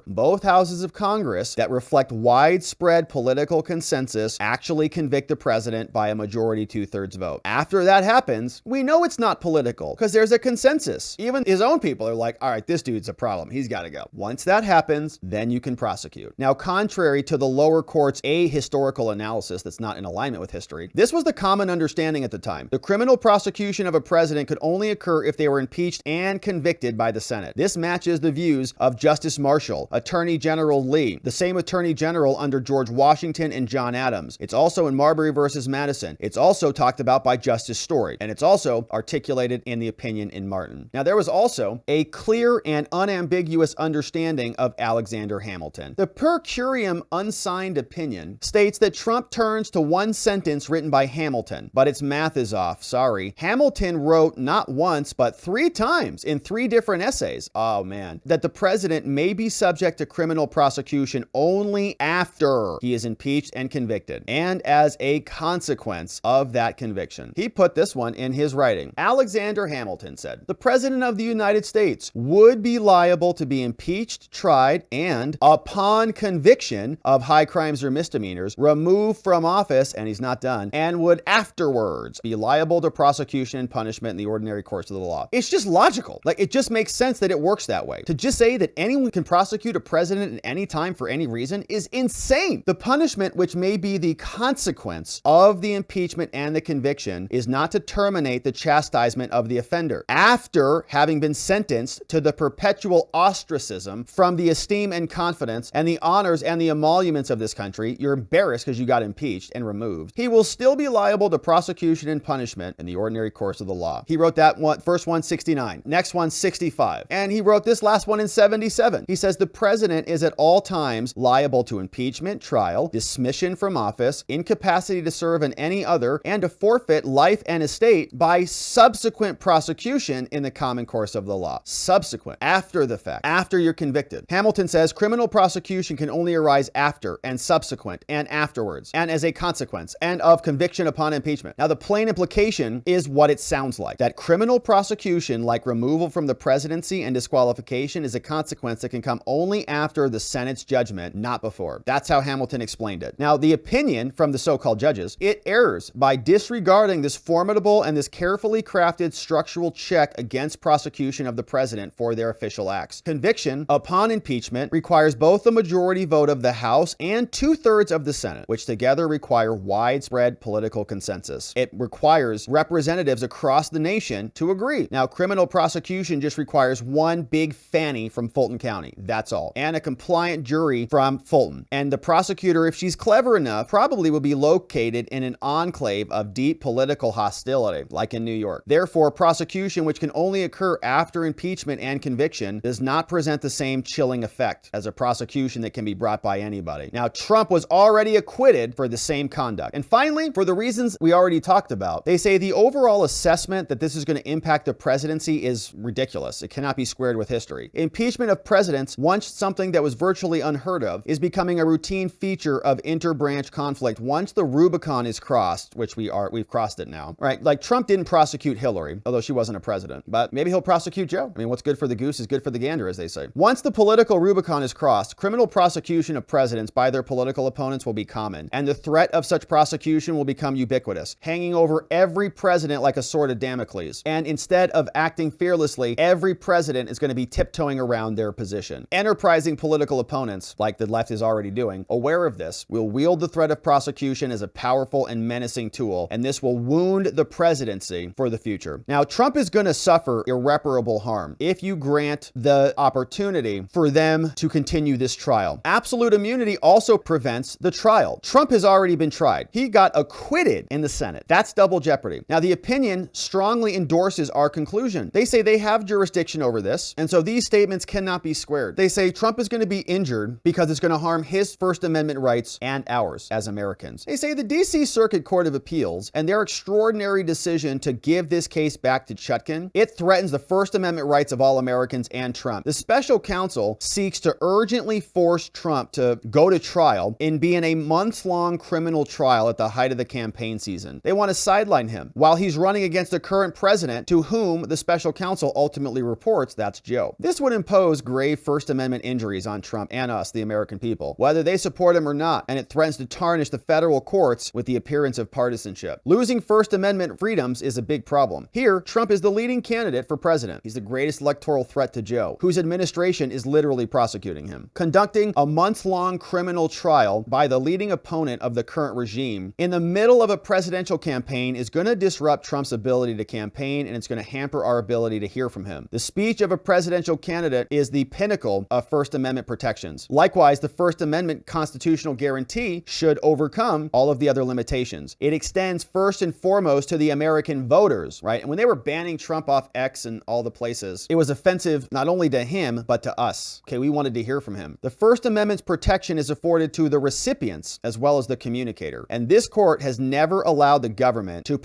both houses of Congress that reflect widespread political consensus actually convict the president by a majority 2/3 vote. After that happens, we know it's not political because there's a consensus. Even his own people are like, all right, this dude's a problem. He's got to go. Once that happens, then you can prosecute. Now, contrary to the lower court's ahistorical analysis that's not in alignment with history, this was the common understanding at the time. The criminal prosecution of a president could only occur if they were impeached and convicted by the Senate. This matches the views of Justice Marshall, Attorney General Lee, the same Attorney General under George Washington and John Adams. It's also in Marbury versus Madison. It's also talked about by Justice Story, and it's also articulated in the opinion in Martin. Now, there was also a clear and unambiguous understanding of Alexander Hamilton. The per curiam unsigned opinion states that Trump turns to one sentence written by Hamilton, but its math is off. Sorry. Hamilton wrote not once, but 3 times in 3 different essays. Oh man. That the president may be subject to criminal prosecution only after he is impeached and convicted, and as a consequence of that conviction. He put this one in his writing. Alexander Hamilton said, the president of the United States would be liable to be impeached, tried, and upon conviction of high crimes or misdemeanors, removed from office, and he's not done, and would afterwards be liable to prosecution and punishment in the ordinary course of the law. It's just logical. Like, it just makes sense that it works that way. To just say that anyone can prosecute a president at any time for any reason is insane. The punishment, which may be the consequence of the impeachment and the conviction, is not to terminate the chastisement of the offender after having been sentenced to the perpetual ostracism from the esteem and confidence and the honors and the emoluments of this country. You're embarrassed because you got impeached and removed. He will still be liable to prosecution and punishment in the ordinary course of the law. He wrote that one, first one 69, next one 65, and he wrote this last one in 77. He says the president is at all times liable to impeachment, trial, dismission from office, incapacity to serve in any other, and to forfeit life and estate by subsequent prosecution in the common course of the law. Subsequent, after the fact, after you're convicted. Hamilton says criminal prosecution can only arise after and subsequent and afterwards and as a consequence and of conviction upon impeachment. Now, the plain implication is what it sounds like, that criminal prosecution, like removal from the presidency and disqualification, is a consequence that can come only after the Senate's judgment, not before. That's how Hamilton explained it. Now, the opinion from the so-called judges, it errs by disregarding this formidable and this carefully crafted structural check against prosecution of the president for their official acts. Conviction upon impeachment requires both the majority vote of the House and 2/3 of the Senate, which together require widespread political consensus. It requires representatives across the nation to agree. Now, criminal prosecution just requires one big fanny from Fulton County. That's all. And a compliant jury from Fulton. And the prosecutor, if she's clever enough, probably will be located in an enclave of deep political hostility, like in New York. Therefore, prosecution, which can only occur after impeachment and conviction, does not present the same chilling effect as a prosecution that can be brought by anybody. Now, Trump was already acquitted for the same conduct. And finally, for the reasons we already talked about, they say the overall assessment that this is going to impact the presidency is ridiculous. It cannot be squared with history. Impeachment of presidents, once something that was virtually unheard of, is becoming a routine feature of interbranch conflict. Once the Rubicon is crossed, which we've crossed it now, right? Like, Trump didn't prosecute Hillary, although she wasn't a president, but maybe he'll prosecute Joe. I mean, what's good for the goose is good for the gander, as they say. Once the political Rubicon is crossed, criminal prosecution of presidents by their political opponents will be common, and the threat of such prosecution will become ubiquitous, hanging over every president like a sword of Damocles. And instead of acting fearlessly, every president is going to be tiptoeing around their position. Enterprising political opponents, like the left is already doing, aware of this, will wield the threat of prosecution as a powerful and menacing tool, and this will wound the presidency for the future. Now, Trump is going to suffer irreparable harm if you grant the opportunity for them to continue this trial. Absolute immunity also prevents the trial. Trump has already been tried. He got acquitted in the Senate. That's double jeopardy. Now, the opinion strongly endorses our conclusion. They say they have jurisdiction over this, and so these statements cannot be squared. They say Trump is going to be injured because it's going to harm his First Amendment rights and ours as Americans. They say the D.C. Circuit Court of Appeals and their extraordinary decision to give this case back to Chutkan Chutkan. It threatens the First Amendment rights of all Americans and Trump. The special counsel seeks to urgently force Trump to go to trial and be in a months-long criminal trial at the height of the campaign season. They want to sideline him while he's running against the current president, to whom the special counsel ultimately reports that's Joe. This would impose grave First Amendment injuries on Trump and us, the American people, whether they support him or not, and it threatens to tarnish the federal courts with the appearance of partisanship. Losing First Amendment freedoms is a big problem. Here, Trump is the leading candidate for president. He's the greatest electoral threat to Joe, whose administration is literally prosecuting him. Conducting a months-long criminal trial by the leading opponent of the current regime in the middle of a presidential campaign is going to disrupt Trump's ability to campaign, and it's going to hamper our ability to hear from him. The speech of a presidential candidate is the pinnacle of First Amendment protections. Likewise, the First Amendment constitutional guarantee should overcome all of the other limitations. It extends first and foremost to the American voters, right? And when they were banning Trump off X and all the places, it was offensive not only to him, but to us. Okay, we wanted to hear from him. The First Amendment's protection is afforded to the recipients as well as the communicator. And this court has never allowed the government to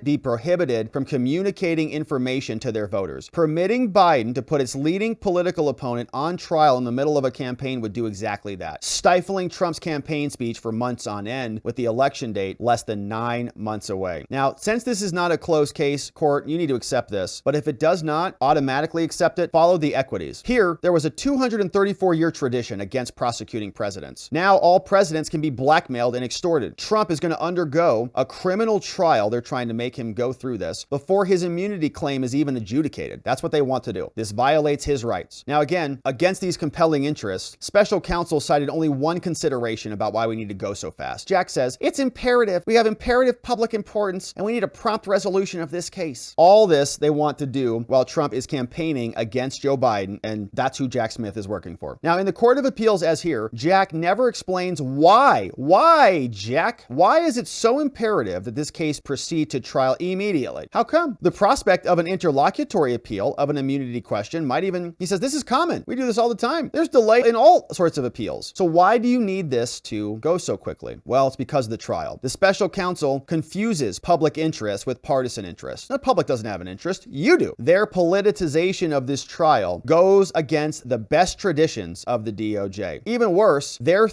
be prohibited from communicating information to their voters. Permitting Biden to put its leading political opponent on trial in the middle of a campaign would do exactly that, stifling Trump's campaign speech for months on end, with the election date less than 9 months away. Now, since this is not a closed case, court, you need to accept this, but if it does not automatically accept it, follow the equities. Here, there was a 234-year tradition against prosecuting presidents. Now, all presidents can be blackmailed and extorted. Trump is going to undergo a criminal trial. They're trying to make him go through this before his immunity claim is even adjudicated. That's what they want to do. This violates his rights. Now, again, against these compelling interests, special counsel cited only one consideration about why we need to go so fast. Jack says, it's imperative. We have imperative public importance, and we need a prompt resolution of this case. All this they want to do while Trump is campaigning against Joe Biden, and that's who Jack Smith is working for. Now, in the Court of Appeals, as here, Jack never explains why. Why, Jack? Why is it so imperative that this case proceed to trial immediately? How come? The prospect of an interlocutory appeal of an immunity question might even, he says, this is common. We do this all the time. There's delay in all sorts of appeals. So why do you need this to go so quickly? Well, it's because of the trial. The special counsel confuses public interest with partisan interest. The public doesn't have an interest. You do. Their politicization of this trial goes against the best traditions of the DOJ. Even worse, they're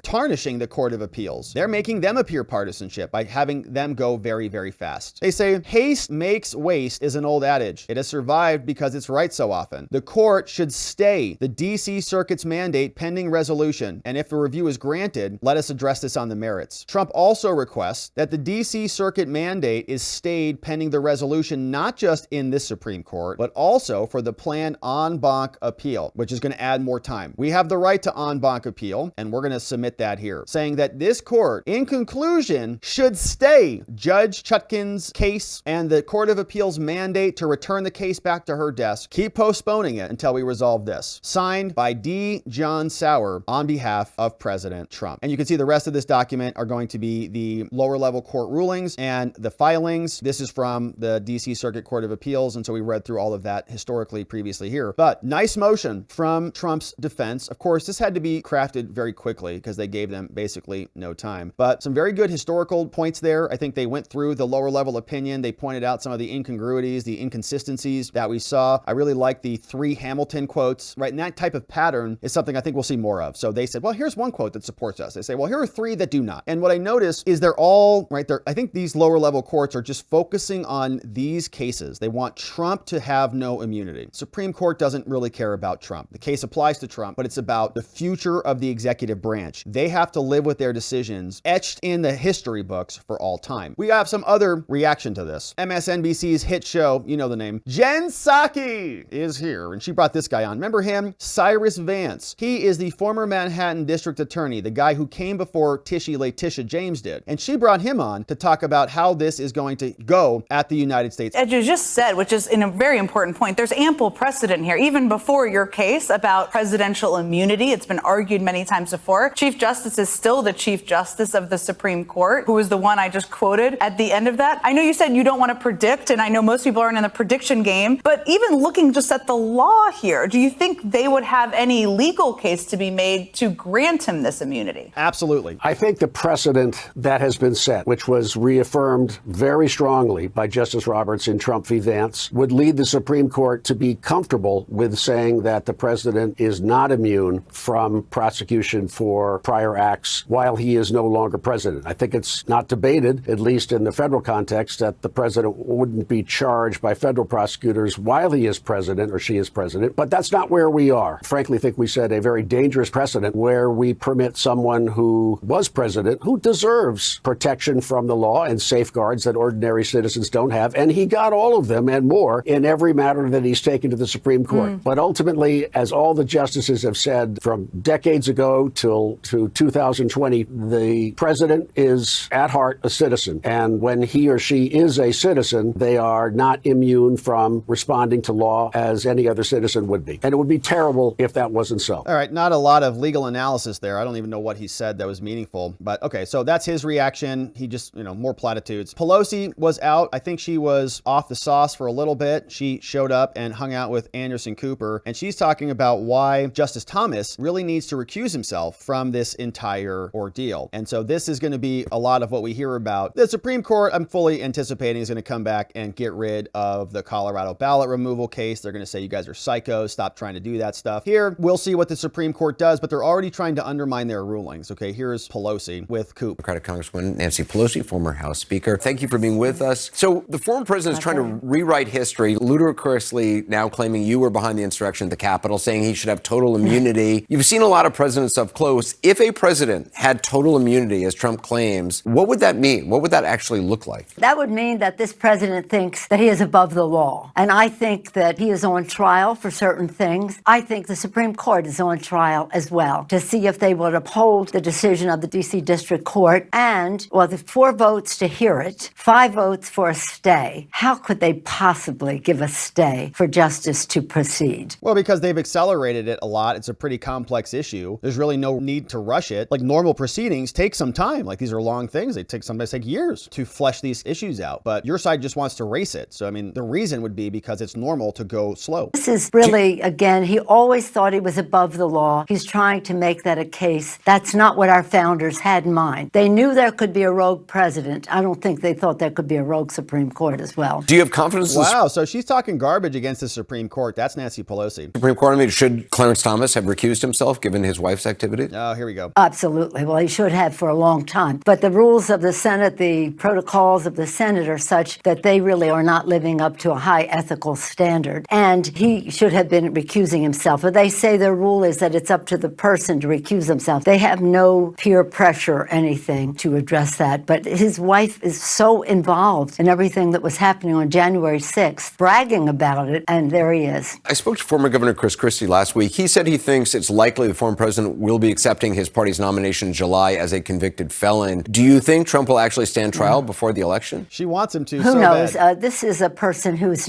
tarnishing the Court of Appeals. They're making them appear partisanship by having them go very, very fast. They say, haste makes waste is an old adage. It has survived because it's right so often. The court should stay the DC Circuit's mandate pending resolution, and if a review is granted, let us address this on the merits. Trump also requests that the DC Circuit mandate is stayed pending the resolution not just in this Supreme Court, but also for the planned en banc appeal, which is going to add more time. We have the right to en banc appeal, and we're going to submit that here, saying that this court, in conclusion, should stay Judge Chutkan's case and the Court of Appeals mandate to return the case back to her desk. Keep postponing it until we resolve this. Signed by D. John Sauer on behalf of President Trump. And you can see the rest of this document are going to be the lower level court rulings and the filings. This is from the DC Circuit Court of Appeals, and so we read through all of that historically previously here. But nice motion from Trump's defense. Of course, this had to be crafted very quickly because they gave them basically no time. But some very good historical points there. I think they went through the lower level opinion. They pointed out some of the incongruities, the inconsistencies that we saw. I really like the 3 Hamilton quotes, right? And that type of pattern is something I think we'll see more of. So they said, well, here's one quote that supports us. They say, well, here are 3 that do not. And what I noticed is they're all right there. I think these lower level courts are just focusing on these cases. They want Trump to have no immunity. Supreme Court doesn't really care about Trump. The case applies to Trump, but it's about the future of the executive branch. They have to live with their decisions etched in the history books for all time. We have some other reaction to this. MSNBC's hit show, you know the name, Jen Psaki is here, and she brought this guy on. Remember him? Cyrus Vance. He is the former Manhattan district attorney, the guy who came before Letitia James did. And she brought him on to talk about how this is going to go at the United States. As you just said, which is a very important point, there's ample precedent here, even before your case about presidential immunity. It's been argued many times before. Chief Justice is still the Chief Justice of the Supreme Court, who is the one I just quoted at the end of that. I know you said you don't want to predict, and I know most people aren't in the prediction game, but even looking just at the law here, do you think they would have any legal case to be made to grant him this immunity? Absolutely. I think the precedent that has been set, which was reaffirmed very strongly by Justice Roberts courts in Trump v. Vance would lead the Supreme Court to be comfortable with saying that the president is not immune from prosecution for prior acts while he is no longer president. I think it's not debated, at least in the federal context, that the president wouldn't be charged by federal prosecutors while he is president or she is president. But that's not where we are. Frankly, I think we set a very dangerous precedent where we permit someone who was president, who deserves protection from the law and safeguards that ordinary citizens don't have. And he got all of them and more in every matter that he's taken to the Supreme Court. But ultimately, as all the justices have said from decades ago to 2020, the president is at heart a citizen. And when he or she is a citizen, they are not immune from responding to law as any other citizen would be. And it would be terrible if that wasn't so. All right, not a lot of legal analysis there. I don't even know what he said that was meaningful. But okay, so that's his reaction. He just, more platitudes. Pelosi was out. I think she was off the sauce for a little bit. She showed up and hung out with Anderson Cooper, and she's talking about why Justice Thomas really needs to recuse himself from this entire ordeal. And so this is going to be a lot of what we hear about. The Supreme Court, I'm fully anticipating, is going to come back and get rid of the Colorado ballot removal case. They're going to say, you guys are psychos. Stop trying to do that stuff. Here, we'll see what the Supreme Court does, but they're already trying to undermine their rulings. Okay, here's Pelosi with Coop. Democratic Congresswoman Nancy Pelosi, former House Speaker. Thank you for being with us. So the former president is trying to rewrite history, ludicrously now claiming you were behind the insurrection at the Capitol, saying he should have total immunity. You've seen a lot of presidents up close. If a president had total immunity, as Trump claims, what would that mean? What would that actually look like? That would mean that this president thinks that he is above the law. And I think that he is on trial for certain things. I think the Supreme Court is on trial as well to see if they would uphold the decision of the D.C. District Court. And, well, the 4 votes to hear it, 5 votes for a stay. How could they possibly give a stay for justice to proceed? Well, because they've accelerated it a lot. It's a pretty complex issue. There's really no need to rush it. Like, normal proceedings take some time. Like, these are long things. They sometimes take years to flesh these issues out. But your side just wants to race it. So, I mean, the reason would be because it's normal to go slow. This is really, again, he always thought he was above the law. He's trying to make that a case. That's not what our founders had in mind. They knew there could be a rogue president. I don't think they thought there could be a rogue Supreme Court as well. Do you have confidence in Wow, so she's talking garbage against the Supreme Court. That's Nancy Pelosi. Supreme Court? I mean, should Clarence Thomas have recused himself given his wife's activity? Oh, here we go. Absolutely. Well, he should have for a long time. But the rules of the Senate, the protocols of the Senate are such that they really are not living up to a high ethical standard. And he should have been recusing himself. But they say their rule is that it's up to the person to recuse themselves. They have no peer pressure or anything to address that. But his wife is so involved in everything that was happening on January 6th, bragging about it, and there he is. I spoke to former Governor Chris Christie last week. He said he thinks it's likely the former president will be accepting his party's nomination in July as a convicted felon. Do you think Trump will actually stand trial before the election? She wants him to. Who so knows? Bad. This is a person whose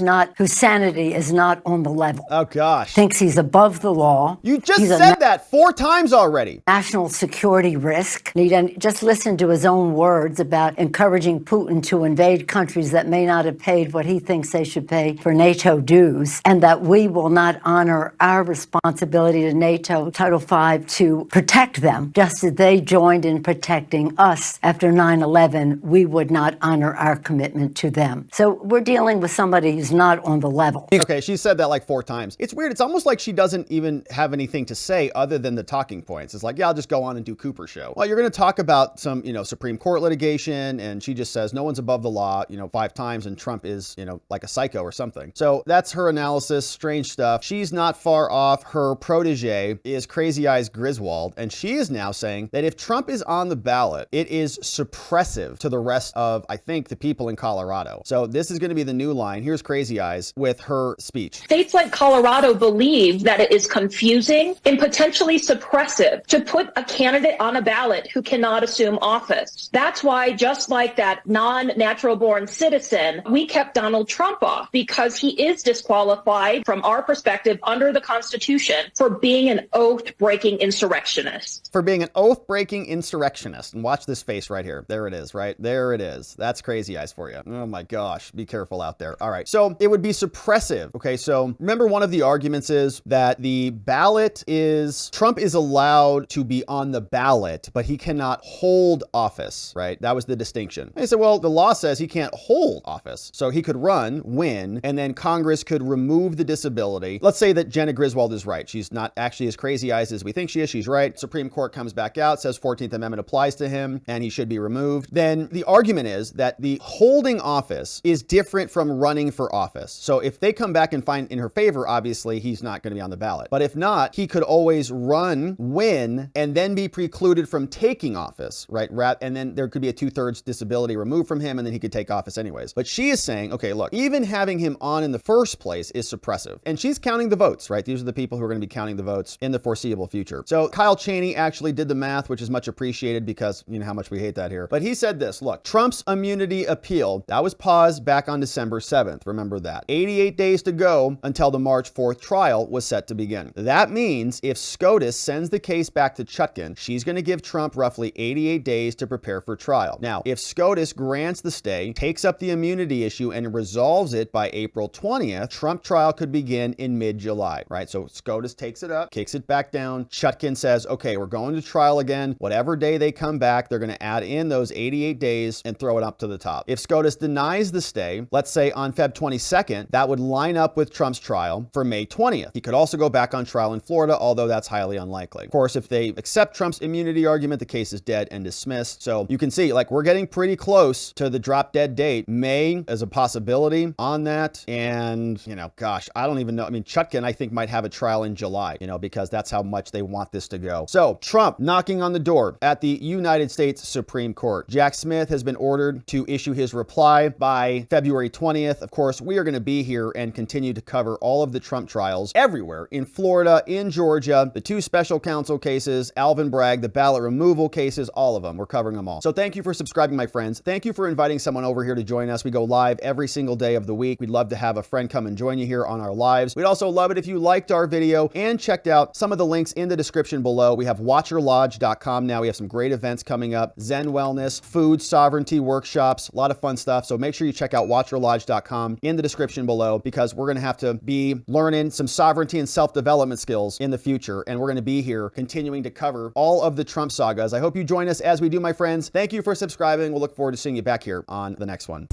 sanity is not on the level. Oh, gosh. Thinks he's above the law. You just said that 4 times already. National security risk. And just listen to his own words about encouraging Putin to invade countries that may not have paid what he thinks they should pay for NATO dues, and that we will not honor our responsibility to NATO Title V to protect them. Just as they joined in protecting us after 9/11, we would not honor our commitment to them. So we're dealing with somebody who's not on the level. Okay, she said that like 4 times. It's weird. It's almost like she doesn't even have anything to say other than the talking points. It's like, yeah, I'll just go on and do Cooper's show. Well, you're going to talk about some, Supreme Court litigation, and she just says no one's above the law, 5 times, and Trump is, like a psycho or something. So that's her analysis. Strange stuff. She's not far off. Her protege is Crazy Eyes Griswold, and she is now saying that if Trump is on the ballot, it is suppressive to the rest of, I think, the people in Colorado. So this is going to be the new line. Here's Crazy Eyes with her speech. States like Colorado believe that it is confusing and potentially suppressive to put a candidate on a ballot who cannot assume office. That's why, just like that non-natural born citizen, we kept Donald Trump off because he is disqualified from our perspective under the Constitution for being an oath-breaking insurrectionist. For being an oath-breaking insurrectionist. And watch this face right here. There it is, right? There it is. That's Crazy Eyes for you. Oh my gosh. Be careful out there. All right. So it would be suppressive. Okay. So remember, one of the arguments is that the ballot is, Trump is allowed to be on the ballot, but he cannot hold office, right? That was the distinction. They said, well, the law says he can't hold office. office. So he could run, win, and then Congress could remove the disability. Let's say that Jenna Griswold is right. She's not actually as crazy eyes as we think she is. She's right. Supreme Court comes back out, says 14th Amendment applies to him and he should be removed. Then the argument is that the holding office is different from running for office. So if they come back and find in her favor, obviously he's not going to be on the ballot. But if not, he could always run, win, and then be precluded from taking office, right? And then there could be a 2/3 disability removed from him and then he could take office anyways. But she is saying, okay, look, even having him on in the first place is suppressive. And she's counting the votes, right? These are the people who are going to be counting the votes in the foreseeable future. So Kyle Cheney actually did the math, which is much appreciated because you know how much we hate that here. But he said this, look, Trump's immunity appeal, that was paused back on December 7th. Remember that. 88 days to go until the March 4th trial was set to begin. That means if SCOTUS sends the case back to Chutkan, she's going to give Trump roughly 88 days to prepare for trial. Now, if SCOTUS grants the stay, takes up the immunity issue and resolves it by April 20th, Trump trial could begin in mid-July, right? So SCOTUS takes it up, kicks it back down. Chutkan says, okay, we're going to trial again. Whatever day they come back, they're going to add in those 88 days and throw it up to the top. If SCOTUS denies the stay, let's say on Feb 22nd, that would line up with Trump's trial for May 20th. He could also go back on trial in Florida, although that's highly unlikely. Of course, if they accept Trump's immunity argument, the case is dead and dismissed. So you can see, like, we're getting pretty close to the drop dead date. May is a possibility on that. And, you know, gosh, I don't even know. I mean, Chutkan, I think, might have a trial in July, you know, because that's how much they want this to go. So Trump knocking on the door at the United States Supreme Court. Jack Smith has been ordered to issue his reply by February 20th. Of course, we are going to be here and continue to cover all of the Trump trials everywhere in Florida, in Georgia, the 2 special counsel cases, Alvin Bragg, the ballot removal cases, all of them. We're covering them all. So thank you for subscribing, my friends. Thank you for inviting someone over here to join us. We go live every single day of the week. We'd love to have a friend come and join you here on our lives. We'd also love it if you liked our video and checked out some of the links in the description below. We have watcherlodge.com now. We have some great events coming up, Zen Wellness, food sovereignty workshops, a lot of fun stuff. So make sure you check out watcherlodge.com in the description below because we're going to have to be learning some sovereignty and self-development skills in the future. And we're going to be here continuing to cover all of the Trump sagas. I hope you join us as we do, my friends. Thank you for subscribing. We'll look forward to seeing you back here on the next one.